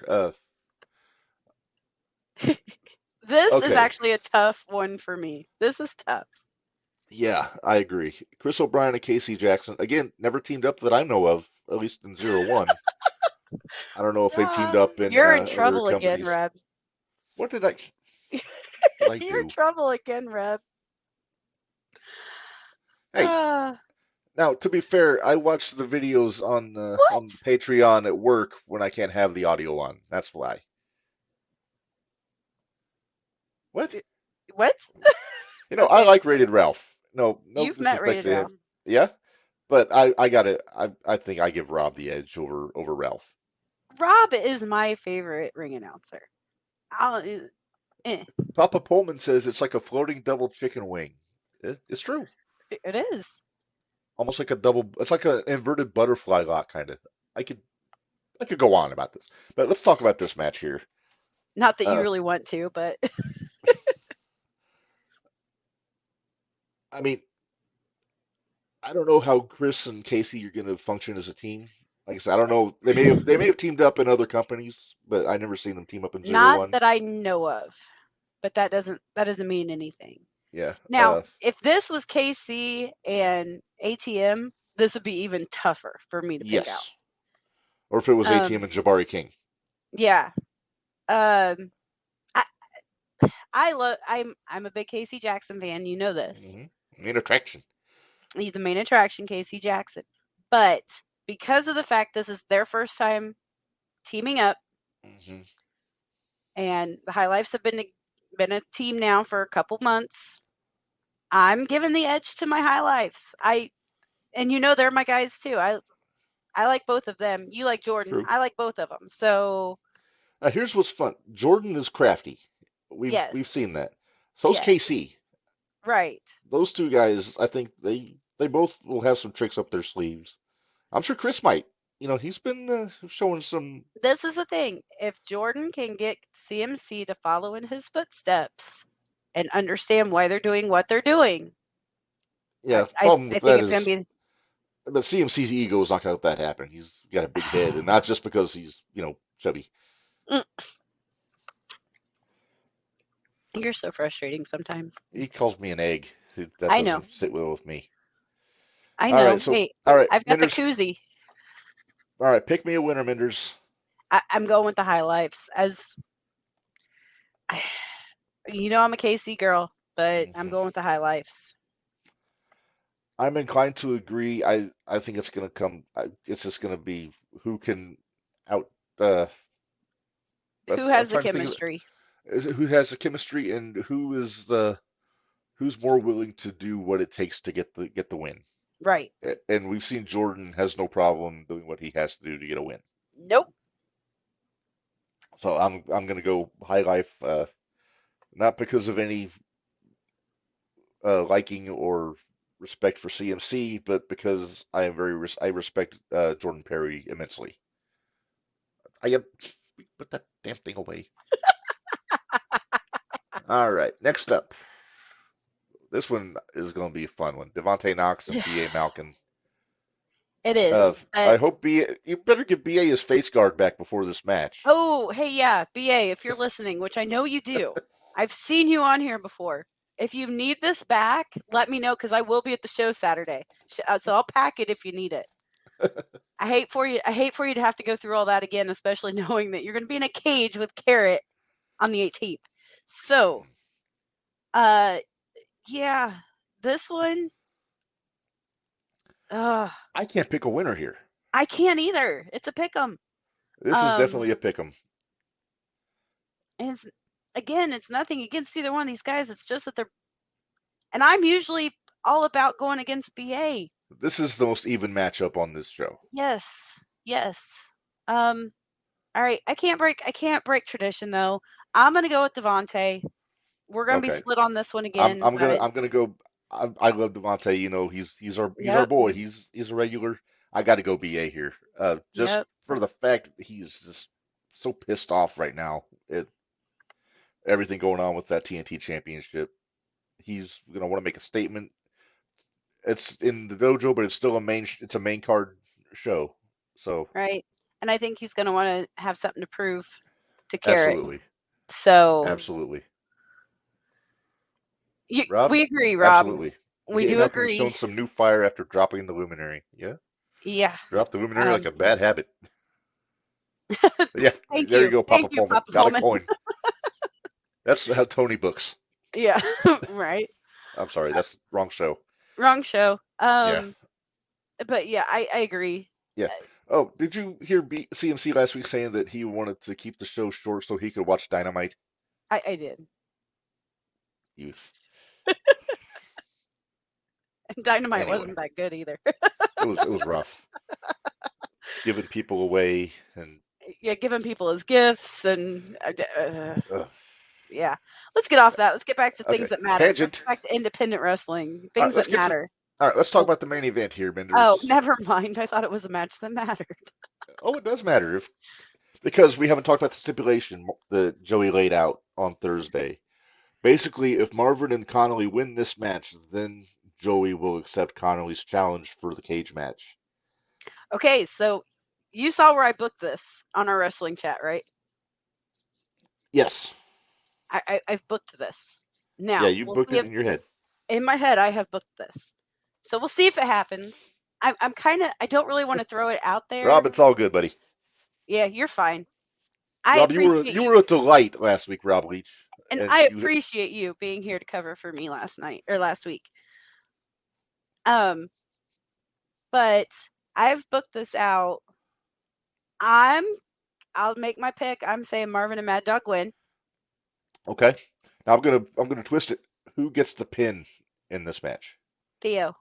This is Okay, actually a tough one for me. This is tough. yeah, I agree. Chris O'Brien and Casey Jackson again never teamed up that I know of, at least in 0-1. I don't know if they've teamed up in You're in other trouble again, companies. Reb. What did I You're in do? trouble again, Reb. Hey, Ah, now to be fair, I watch the videos on what? Patreon at work when I can't have the audio on. That's why. What? What? I Okay. like Rated Ralph. No You've met disrespect Rated to him. Ralph. Yeah, but I got it. I think I give Rob the edge over Ralph. Rob is my favorite ring announcer. I'll, eh, Papa Pullman says it's like a floating double chicken wing. It's true. it is. Almost like a double. It's like an inverted butterfly lock kind of. I could I could go on about this, but let's talk about this match here. Not that you Uh, really want to, but I mean, I don't know how Chris and Casey are going to function as a team. Like I said, I don't know. They may have teamed up in other companies, but I never seen them team up in zero not one. that I know of. But that doesn't mean anything. Yeah. Now, if this was KC and ATM, this would be even tougher for me to pick out. Yes. Or if it was ATM Um, and Jabari King. yeah. Um, I I'm a big Casey Jackson fan. You know this. Main attraction. He's the main attraction, Casey Jackson. But because of the fact this is their first time teaming up, hmm and the High Lifes have been a team now for a couple months, I'm giving the edge to my High Lifes. And they're my guys too. I like both of them. You like Jordan. True. I like both of them. So Here's what's fun. Jordan is crafty. We've yes, seen that. So's yes, KC. right. Those two guys, I think they both will have some tricks up their sleeves. I'm sure Chris might. He's been showing some. This is the thing. If Jordan can get CMC to follow in his footsteps and understand why they're doing what they're doing, Yeah, the I problem with think that it's going is, to be. but CMC's ego is not going to let that happen. He's got a big head, and not just because he's chubby. Mm, you're so frustrating sometimes. He calls me an egg. That I know. doesn't sit well with me. I All right, know. so Hey, all right, I've got the Minderz. koozie. All right, pick me a winner, Minderz. I'm going with the High Lifes. I'm a KC girl, but I'm Mhm. going with the High Lifes. I'm inclined to agree. I think it's going to come. It's just going to be who can out. Who I'm has the trying to think of chemistry? who has the chemistry and who's more willing to do what it takes to get the win. Right. And we've seen Jordan has no problem doing what he has to do to get a win. Nope. So I'm gonna go high life, not because of any liking or respect for CMC, but because I respect Jordan Perry immensely. I am put that damn thing away. All right, next up. This one is going to be a fun one. Devontae Knox and B.A. Malkin. It is. I hope you better give BA his face guard back before this match. Oh, hey, yeah, BA, if you're listening, which I know you do, I've seen you on here before. If you need this back, let me know because I will be at the show Saturday. So I'll pack it if you need it. I hate for you to have to go through all that again, especially knowing that you're going to be in a cage with Carrot on the 18th. So, yeah, this one. I can't pick a winner here. I can't either. It's a pick'em. This is definitely a pick'em. And it's nothing against either one of these guys. It's just that they're, and I'm usually all about going against BA. This is the most even matchup on this show. Yes. All right. I can't break tradition though. I'm gonna go with Devontae. We're gonna be split on this one again. I'm gonna go. I love Devontae. You know, he's our boy. He's a regular. I got to go BA here. Just for the fact that he's just so pissed off right now at everything going on with that TNT championship. He's gonna want to make a statement. It's in the dojo, but it's still it's a main card show. So right, and I think he's gonna want to have something to prove to Carrot. Absolutely. So absolutely. Rob? We agree, Rob. Absolutely. We do agree. Shown some new fire after dropping the Luminary. Yeah. Yeah. Drop the Luminary like a bad habit. Yeah. Thank there you. you go, Papa Pullman. Got a coin. That's how Tony books. Yeah. Right. I'm sorry. That's wrong show. Wrong show. Yeah. But yeah, I agree. Yeah. Oh, did you hear CMC last week saying that he wanted to keep the show short so he could watch Dynamite? I did. Youth. Dynamite wasn't that good either. it was rough. Giving people away and giving people as gifts and yeah. Let's get off that. Let's get back to things that matter. Tangent. Let's get back to independent wrestling. Things that matter. All right, let's talk about the main event here, Minderz. Oh, never mind. I thought it was a match that mattered. Oh, it does matter because we haven't talked about the stipulation that Joey laid out on Thursday. Basically, if Marvin and Connolly win this match, then Joey will accept Connolly's challenge for the cage match. Okay, so you saw where I booked this on our wrestling chat, right? Yes. I've booked this. Now, yeah, you booked it in your head. In my head, I have booked this. So we'll see if it happens. I don't really want to throw it out there. Rob, it's all good, buddy. Yeah, you're fine. Rob, you were a delight last week, Rob Leach. And I appreciate you being here to cover for me last week. But I've booked this out. I'll make my pick. I'm saying Marvin and Mad Dog win. Okay. Now I'm gonna twist it. Who gets the pin in this match? Theo.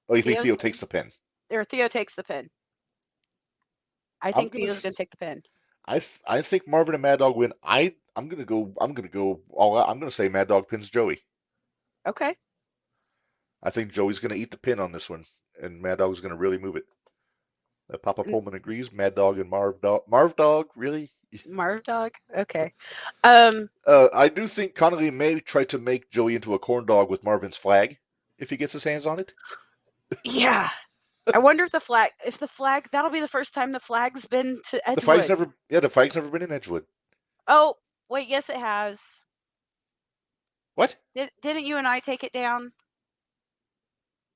Oh, you think Theo takes the pin? Or Theo takes the pin. I think Theo's gonna take the pin. I think Marvin and Mad Dog win. I'm gonna go all out. I'm gonna say Mad Dog pins Joey. Okay. I think Joey's gonna eat the pin on this one, and Mad Dog's gonna really move it. Papa Pullman agrees. Mad Dog and Marv Dog, really? Marv Dog? Okay. I do think Connolly may try to make Joey into a corn dog with Marvin's flag if he gets his hands on it. Yeah. I wonder if the flag, that'll be the first time the flag's been to Edgewood. The flag's never been in Edgewood. Oh, wait, yes it has. What? Didn't you and I take it down?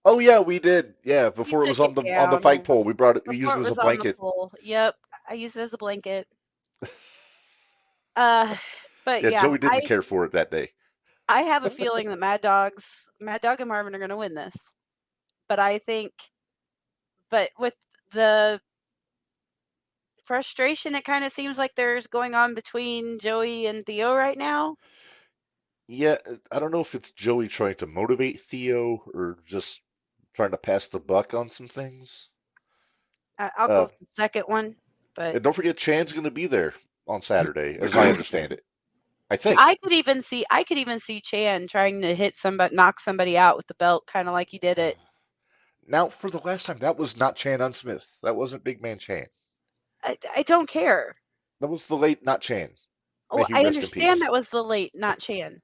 Oh yeah, we did. Yeah, before it was on the fight pole, we brought it. We used it as a blanket. Yep, I used it as a blanket. But yeah, Joey didn't care for it that day. I have a feeling that Mad Dog and Marvin are going to win this. But with the frustration, it kind of seems like there's going on between Joey and Theo right now. Yeah, I don't know if it's Joey trying to motivate Theo or just trying to pass the buck on some things. I'll go with the second one. But And don't forget, Chan's going to be there on Saturday, as I understand it. I think. I could even see Chan trying to hit somebody, knock somebody out with the belt, kind of like he did it. Now, for the last time, that was not Chan on Smith. That wasn't Big Man Chan. I don't care. That was the late not Chan. May Oh, he I rest in understand peace. that was the late, not Chan,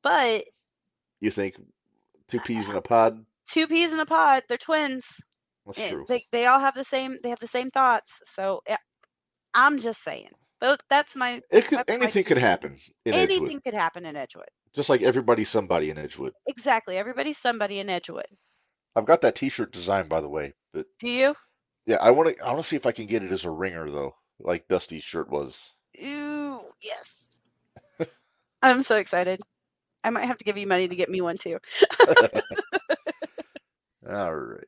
but You think 2 peas in a pod? 2 peas in a pod. They're twins. That's true. They all have the same. They have the same thoughts. So I'm just saying. That's my. Anything could happen in Edgewood. Anything could happen in Edgewood. Just like everybody's somebody in Edgewood. Exactly. Everybody's somebody in Edgewood. I've got that T-shirt designed, by the way. But Do you? yeah, I want to see if I can get it as a ringer though, like Dusty's shirt was. Ooh, yes. I'm so excited. I might have to give you money to get me one too. All right.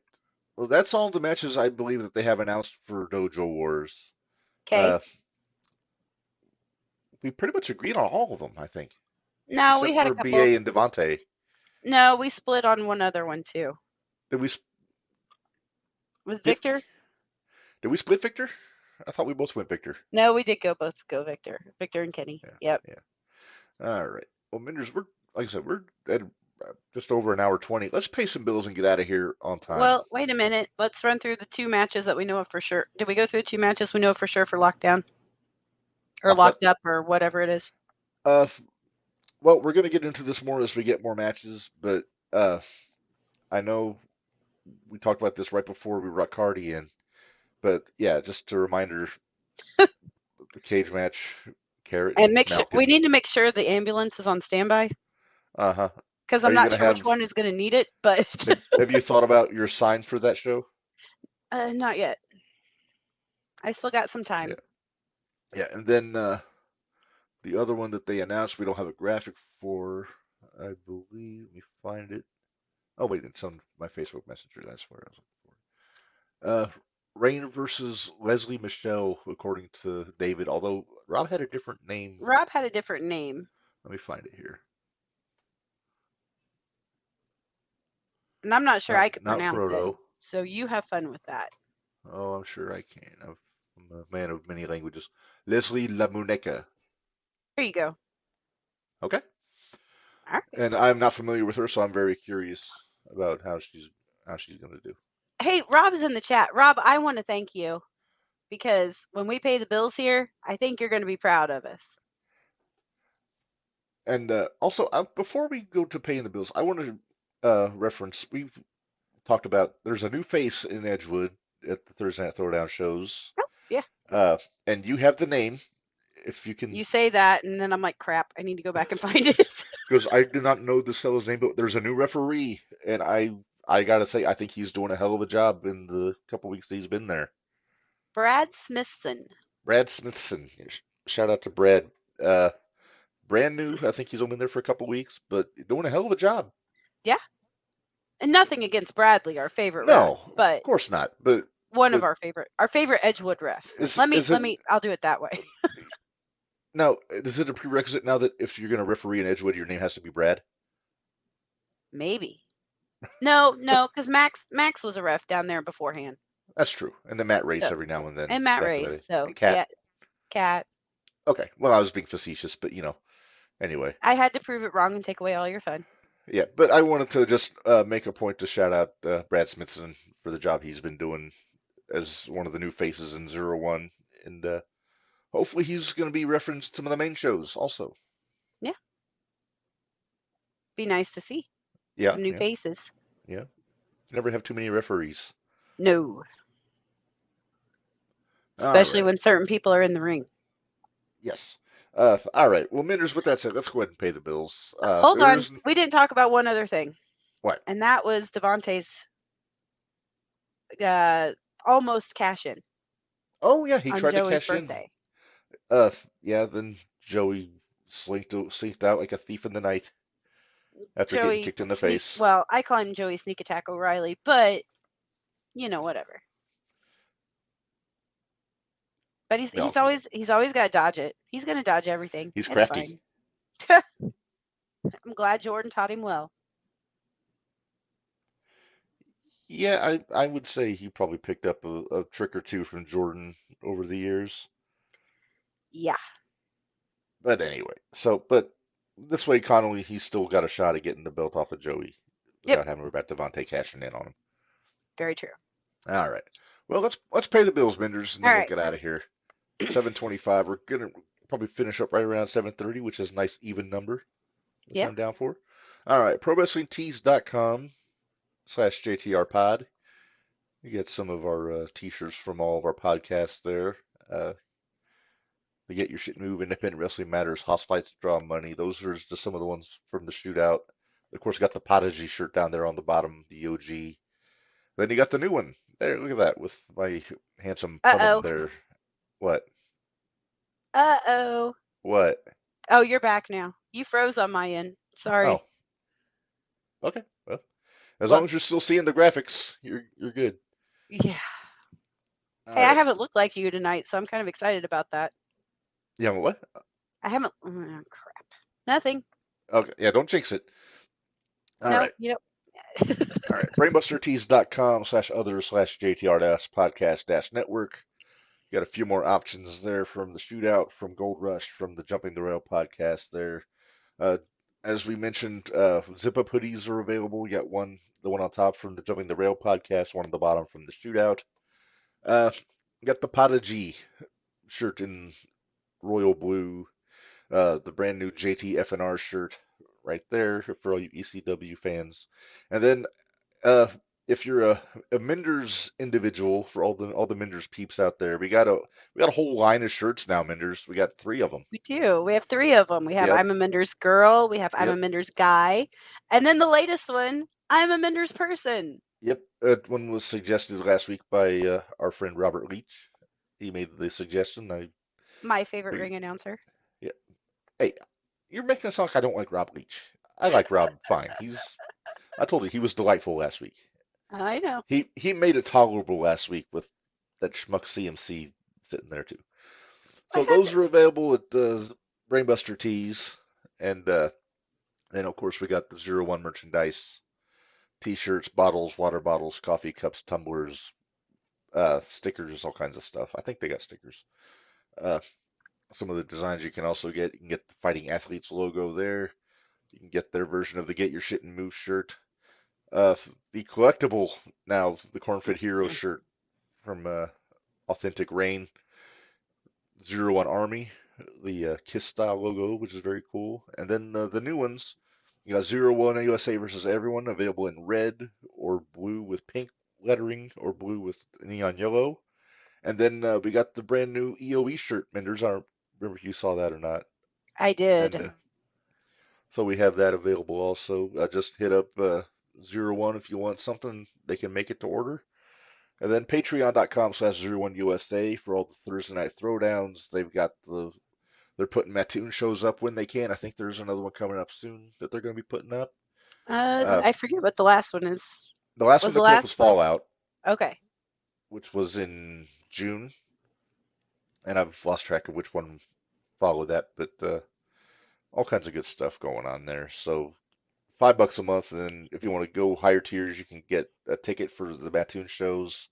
Well, that's all the matches I believe that they have announced for Dojo Wars. Okay. We pretty much agreed on all of them, I think. No, Except we had a for couple. BA and Devontae. No, we split on one other one too. Did we? Was Victor? Did we split Victor? I thought we both went Victor. No, we did both go Victor. Victor and Kenny. Yeah, Yep. Yeah. All right. Well, Minderz, like I said, we're at just over an hour 20. Let's pay some bills and get out of here on time. Well, wait a minute. Let's run through the 2 matches that we know of for sure. Did we go through the 2 matches we know for sure for Lockdown? Or Locked Up or whatever it is? Well, we're going to get into this more as we get more matches, but I know we talked about this right before we brought Karti in. But yeah, just a reminder, the cage match, Carrot and make sure Malkin. we need to make sure the ambulance is on standby. Uh-huh. Because I'm not sure which one is going to need it, but have you thought about your sign for that show? Not yet. I still got some time. Yeah, and then the other one that they announced, we don't have a graphic for, I believe. Let me find it. Oh wait, it's on my Facebook Messenger. That's where I was looking for. Rain versus Leslie Michelle, according to David. Although Rob had a different name. Rob had a different name. Let me find it here. And I'm not sure I could pronounce Frodo. it. So you have fun with that. Oh, I'm sure I can. I'm a man of many languages. Leslie Lamuneca. There you go. Okay. All right. And I'm not familiar with her, so I'm very curious about how she's going to do. Hey, Rob's in the chat. Rob, I want to thank you because when we pay the bills here, I think you're going to be proud of us. And also, before we go to paying the bills, I want to reference, we've talked about, there's a new face in Edgewood at the Thursday Night Throwdown shows. Oh, yeah. And you have the name, if you can. You say that, and then I'm like, crap, I need to go back and find it. Because I do not know this fellow's name, but there's a new referee, and I got to say, I think he's doing a hell of a job in the couple weeks that he's been there. Brad Smithson. Brad Smithson. Shout out to Brad. Brand new. I think he's only been there for a couple weeks, but doing a hell of a job. Yeah. And nothing against Bradley, our favorite ref, but of course not. But of our favorite Edgewood ref. Let me. I'll do it that way. Now, is it a prerequisite now that if you're going to referee in Edgewood, your name has to be Brad? Maybe. No, because Max was a ref down there beforehand. That's true. And then Matt Race every now and then. And Matt Race. So, Cat. Yeah, Cat. Okay. Well, I was being facetious, but anyway. I had to prove it wrong and take away all your fun. Yeah, but I wanted to just make a point to shout out Brad Smithson for the job he's been doing as one of the new faces in 01. And hopefully he's going to be referenced some of the main shows also. Yeah. Be nice to see. Yeah. Some new faces. Yeah. You never have too many referees. No. Especially when certain people are in the ring. Yes. All right. Well, Minderz, with that said, let's go ahead and pay the bills. Hold on. We didn't talk about one other thing. What? And that was Devontae's almost cash in. Oh, yeah. He tried to cash birthday. in. Yeah. Then Joey slinked out like a thief in the night after getting kicked in the face. Well, I call him Joey Sneak Attack O'Reilly, but whatever. But he's always got to dodge it. He's going to dodge everything. He's crafty. I'm glad Jordan taught him well. Yeah, I would say he probably picked up a trick or two from Jordan over the years. Yeah. But anyway, but this way, Connolly, he's still got a shot at getting the belt off of Joey Yep. without having to worry about Devontae cashing in on him. Very true. All right. Well, let's pay the bills, Minderz, and All then we'll right. get out of here. 7:25. We're gonna probably finish up right around 7:30, which is a nice even number, which Yeah. I'm down for. All right. ProWrestlingTees.com/JTR Pod. You get some of our t-shirts from all of our podcasts there. The Get Your Shit Move, Independent Wrestling Matters, House Fights Draw Money. Those are just some of the ones from the shootout. Of course, got the Prodigy shirt down there on the bottom, the OG. Then you got the new one. There, look at that with my handsome Pullum Uh-oh. there. What? Uh-oh. What? Oh, you're back now. You froze on my end. Sorry. Oh, okay. Well, as long Well, as you're still seeing the graphics, you're good. yeah. All Hey, I right. haven't looked like you tonight, so I'm kind of excited about that. Yeah, what? I haven't. Crap. Nothing. Okay. Yeah, don't jinx it. All No, right. you know. All right. BrainbusterTees.com/other/JTR-podcast-network. Got a few more options there from the shootout, from Gold Rush, from the Jumping the Rail podcast there. Uh, as we mentioned, zip up hoodies are available. You got the one on top from the Jumping the Rail podcast, one on the bottom from the shootout. Got the Pata G shirt in royal blue, the brand new JT FNR shirt right there for all you ECW fans. And then uh, if you're a Minderz individual, for all the Minderz peeps out there, we got a whole line of shirts now, Minderz. We got 3 of them. We do. We have 3 of them. We have Yep, I'm a Minderz girl. We have I'm a yep, Minderz guy. And then the latest one, I'm a Minderz person. yep. One was suggested last week by our friend Robert Leach. He made the suggestion. I My favorite figured, ring announcer. yeah. Hey, you're making it sound like I don't like Rob Leach. I like Rob fine. I told you he was delightful last week. I know. He made it tolerable last week with that schmuck CMC sitting there too. I So had those are available at Brainbuster Tees, and then of course we got the 01 merchandise, T-shirts, bottles, water bottles, coffee cups, tumblers, stickers, all kinds of stuff. I think they got stickers. Uh, some of the designs you can also get. You can get the Fighting Athletes logo there. You can get their version of the Get Your Shit and Move shirt. The collectible now, the Cornfed Hero shirt from Authentic Rain, 01 Army, the Kiss style logo, which is very cool. And then the new ones, you got 01 USA versus Everyone, available in red or blue with pink lettering or blue with neon yellow. And then we got the brand new EOE shirt, Minderz. I don't remember if you saw that or not. I did. And so we have that available also. Just hit up 01 if you want something. They can make it to order. And then patreon.com/01USA for all the Thursday Night Throwdowns. They're putting Mattoon shows up when they can. I think there's another one coming up soon that they're going to be putting up. I forget what the last one is. The last Was one they the put up was last one? Fallout, Okay. which was in June. And I've lost track of which one followed that, but all kinds of good stuff going on there. So $5 a month, and then if you want to go higher tiers, you can get a ticket for the Mattoon shows.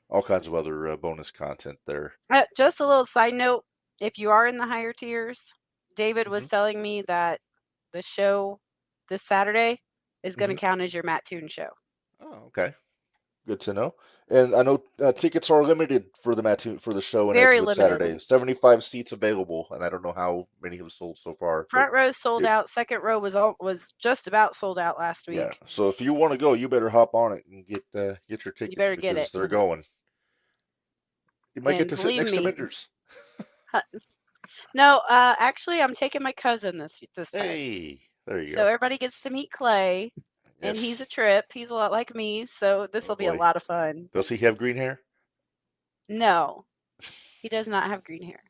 All kinds of other bonus content there. Just a little side note, if you are in the higher tiers, David was Hmm. telling me that the show this Saturday is going to count as your Mattoon show. Oh, okay. Good to know. And I know tickets are limited for the show in Very Edgewood limited. Saturday. 75 seats available, and I don't know how many have sold so far. But Front row sold out. Second row was just about sold out last week. yeah, so if you want to go, you better hop on it and get your tickets better get because it. they're going. You might And get to sit believe next to me- Minderz. No, actually, I'm taking my cousin this time. Hey, there you So go. everybody gets to meet Clay, and he's a Yes. trip. He's a lot like me, so this will Oh, be a boy. lot of fun. Does he have green hair? No, he does not have green hair.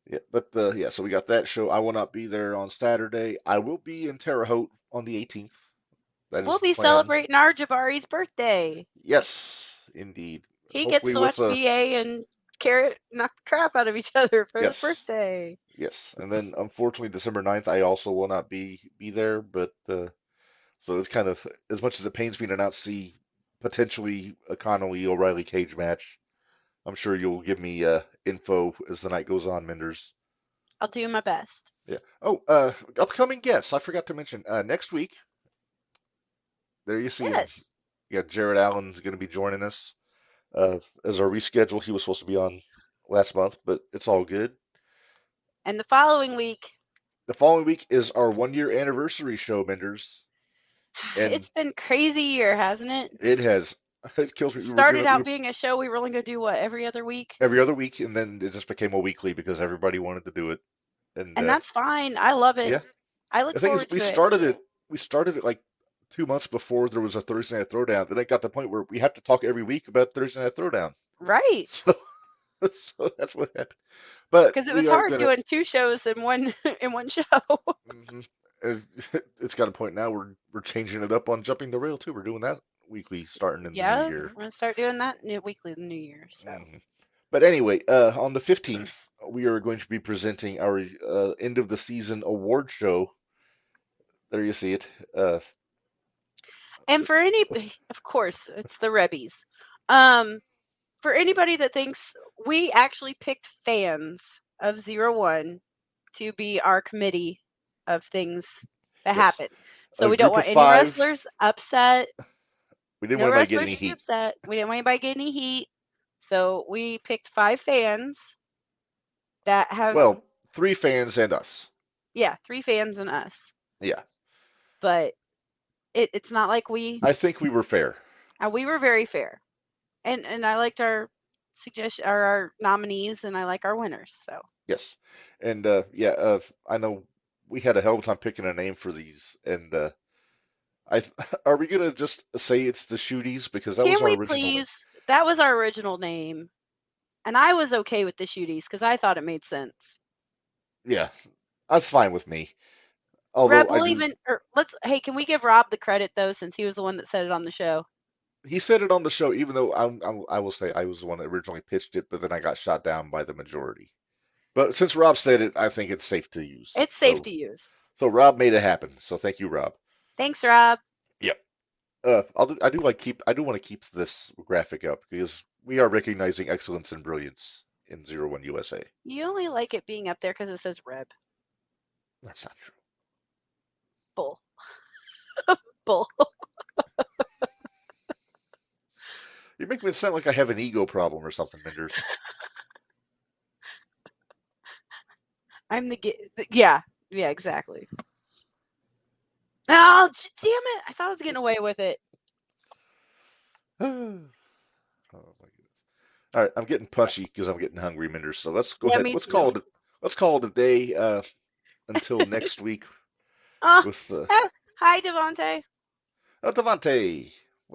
Yeah, but yeah, so we got that show. I will not be there on Saturday. I will be in Terre Haute on the 18th. That is We'll the be plan. celebrating our Jabari's birthday. Yes, indeed. He gets to watch BA and Carrot knock the crap out of each other for his birthday. Yes, and then unfortunately December 9th I also will not be there, but So it's kind of, as much as it pains me to not see potentially a Connolly O'Reilly cage match, I'm sure you'll give me info as the night goes on, Minderz. I'll do my best. Yeah. Oh, upcoming guests. I forgot to mention. Next week, there you see him. Yes. Yeah, Jared Allen's going to be joining us as our reschedule. He was supposed to be on last month, but it's all good. And the following week, The following week is our 1 year anniversary show, Minderz. And it's been crazy year, hasn't it? it has. It kills me. Started out being a show we were only going to do what, every other week? Every other week, and then it just became a weekly because everybody wanted to do it. And that's fine. I love it. Yeah. I look The thing forward is, we to it. started it like 2 months before there was a Thursday Night Throwdown. Then it got to the point where we have to talk every week about Thursday Night Throwdown. Right. So that's what happened. But Because it was hard doing 2 shows in one show. It's got a point now we're changing it up on Jumping the Rail too. We're doing that weekly starting in the new year. We're gonna start doing that weekly in the new year. So. But anyway, on the 15th, we are going to be presenting our end of the season award show. There you see it. And for of course, it's the Rebbies. For anybody that thinks, we actually picked fans of 01 to be our committee of things that happen. So we don't want any wrestlers upset. We didn't want anybody getting any heat. Upset. We didn't want anybody getting any heat. So we picked 5 fans that have... Well, 3 fans and us. Yeah, 3 fans and us. Yeah. But it's not like we... I think we were fair. We were very fair. And I liked our suggestion, or our nominees, and I like our winners. So yes, and I know we had a hell of a time picking a name for these, and are we gonna just say it's the Shooties because that was our original? Please? That was our original name, and I was okay with the Shooties because I thought it made sense. Yeah, that's fine with me. Although Rob, can we give Rob the credit though, since he was the one that said it on the show? He said it on the show, even though I will say I was the one that originally pitched it, but then I got shot down by the majority. But since Rob said it, I think it's safe to use. It's safe to use. So Rob made it happen. So thank you, Rob. Thanks, Rob. Yep. I do want to keep this graphic up because we are recognizing excellence and brilliance in 01 USA. You only like it being up there because it says Reb. That's not true. Bull. Bull. You make me sound like I have an ego problem or something, Minderz. I'm yeah, exactly. Oh, damn it. I thought I was getting away with it. Oh, my goodness. All right, I'm getting punchy because I'm getting hungry, Minderz. So let's go ahead. Let's call it a day until next week. Hi, Devontae. Oh, Devontae.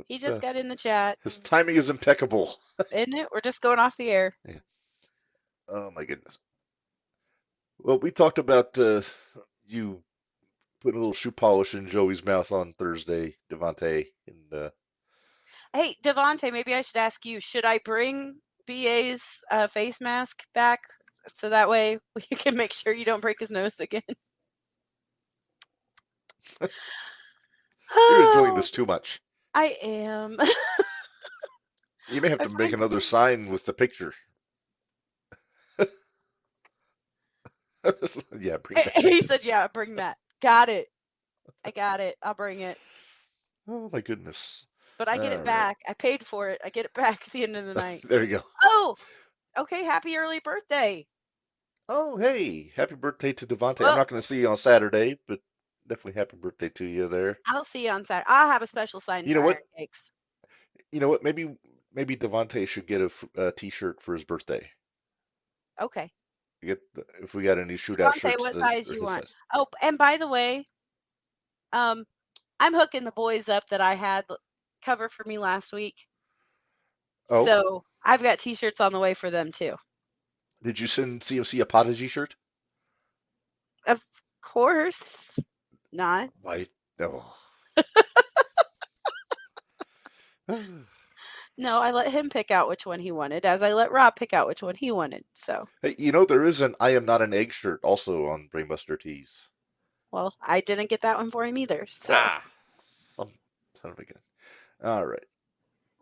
He just got in the chat. His timing is impeccable. Isn't it? We're just going off the air. Yeah. Oh, my goodness. Well, we talked about you putting a little shoe polish in Joey's mouth on Thursday, Devontae. And, hey, Devontae, maybe I should ask you, should I bring BA's face mask back so that way we can make sure you don't break his nose again? You're enjoying this too much. I am. You may have to make another sign with the picture. Yeah, bring that. He said, yeah, bring that. Got it. I got it. I'll bring it. Oh, my goodness. But I get it back. I paid for it. I get it back at the end of the night. There you go. Oh, okay. Happy early birthday. Oh, hey. Happy birthday to Devontae. Well, I'm not going to see you on Saturday, but definitely happy birthday to you there. I'll see you on Saturday. I'll have a special sign. You know what? You know what? Maybe Devontae should get a T-shirt for his birthday. Okay. If we got any shootout shirts. What size you want? Size. Oh, and by the way, I'm hooking the boys up that I had cover for me last week. Oh. So I've got T-shirts on the way for them too. Did you send CMC a Prodigy shirt? Of course not. Oh. No, I let him pick out which one he wanted, as I let Rob pick out which one he wanted. So. Hey, there is an I Am Not an Egg shirt also on Brainbuster Tees. Well, I didn't get that one for him either. So. Son of a gun. All right.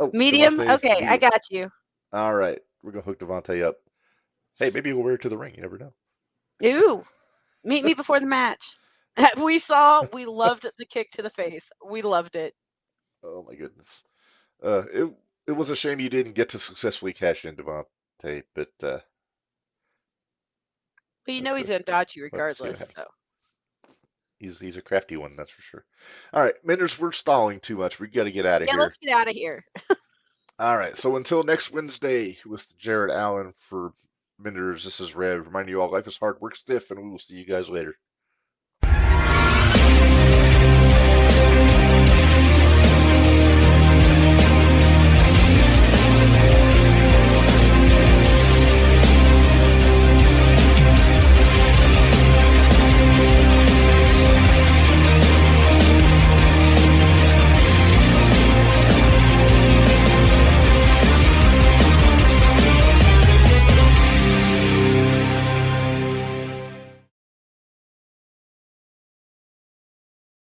Oh, Medium? Devontae, Okay, I medium. got you. All right. We're going to hook Devontae up. Hey, maybe he'll wear it to the ring. You never know. Ooh, meet me before the match. We loved the kick to the face. We loved it. Oh, my goodness. It was a shame you didn't get to successfully cash in, Devontae, but But you know let's, he's going to dodge you see what regardless. happens. So He's a crafty one, that's for sure. All right, Minderz, we're stalling too much. We got to get out of yeah, here. let's get out of here. All right, so until next Wednesday with Jared Allen for Minderz, this is Rev. Reminding you all, life is hard, work stiff, and we will see you guys later.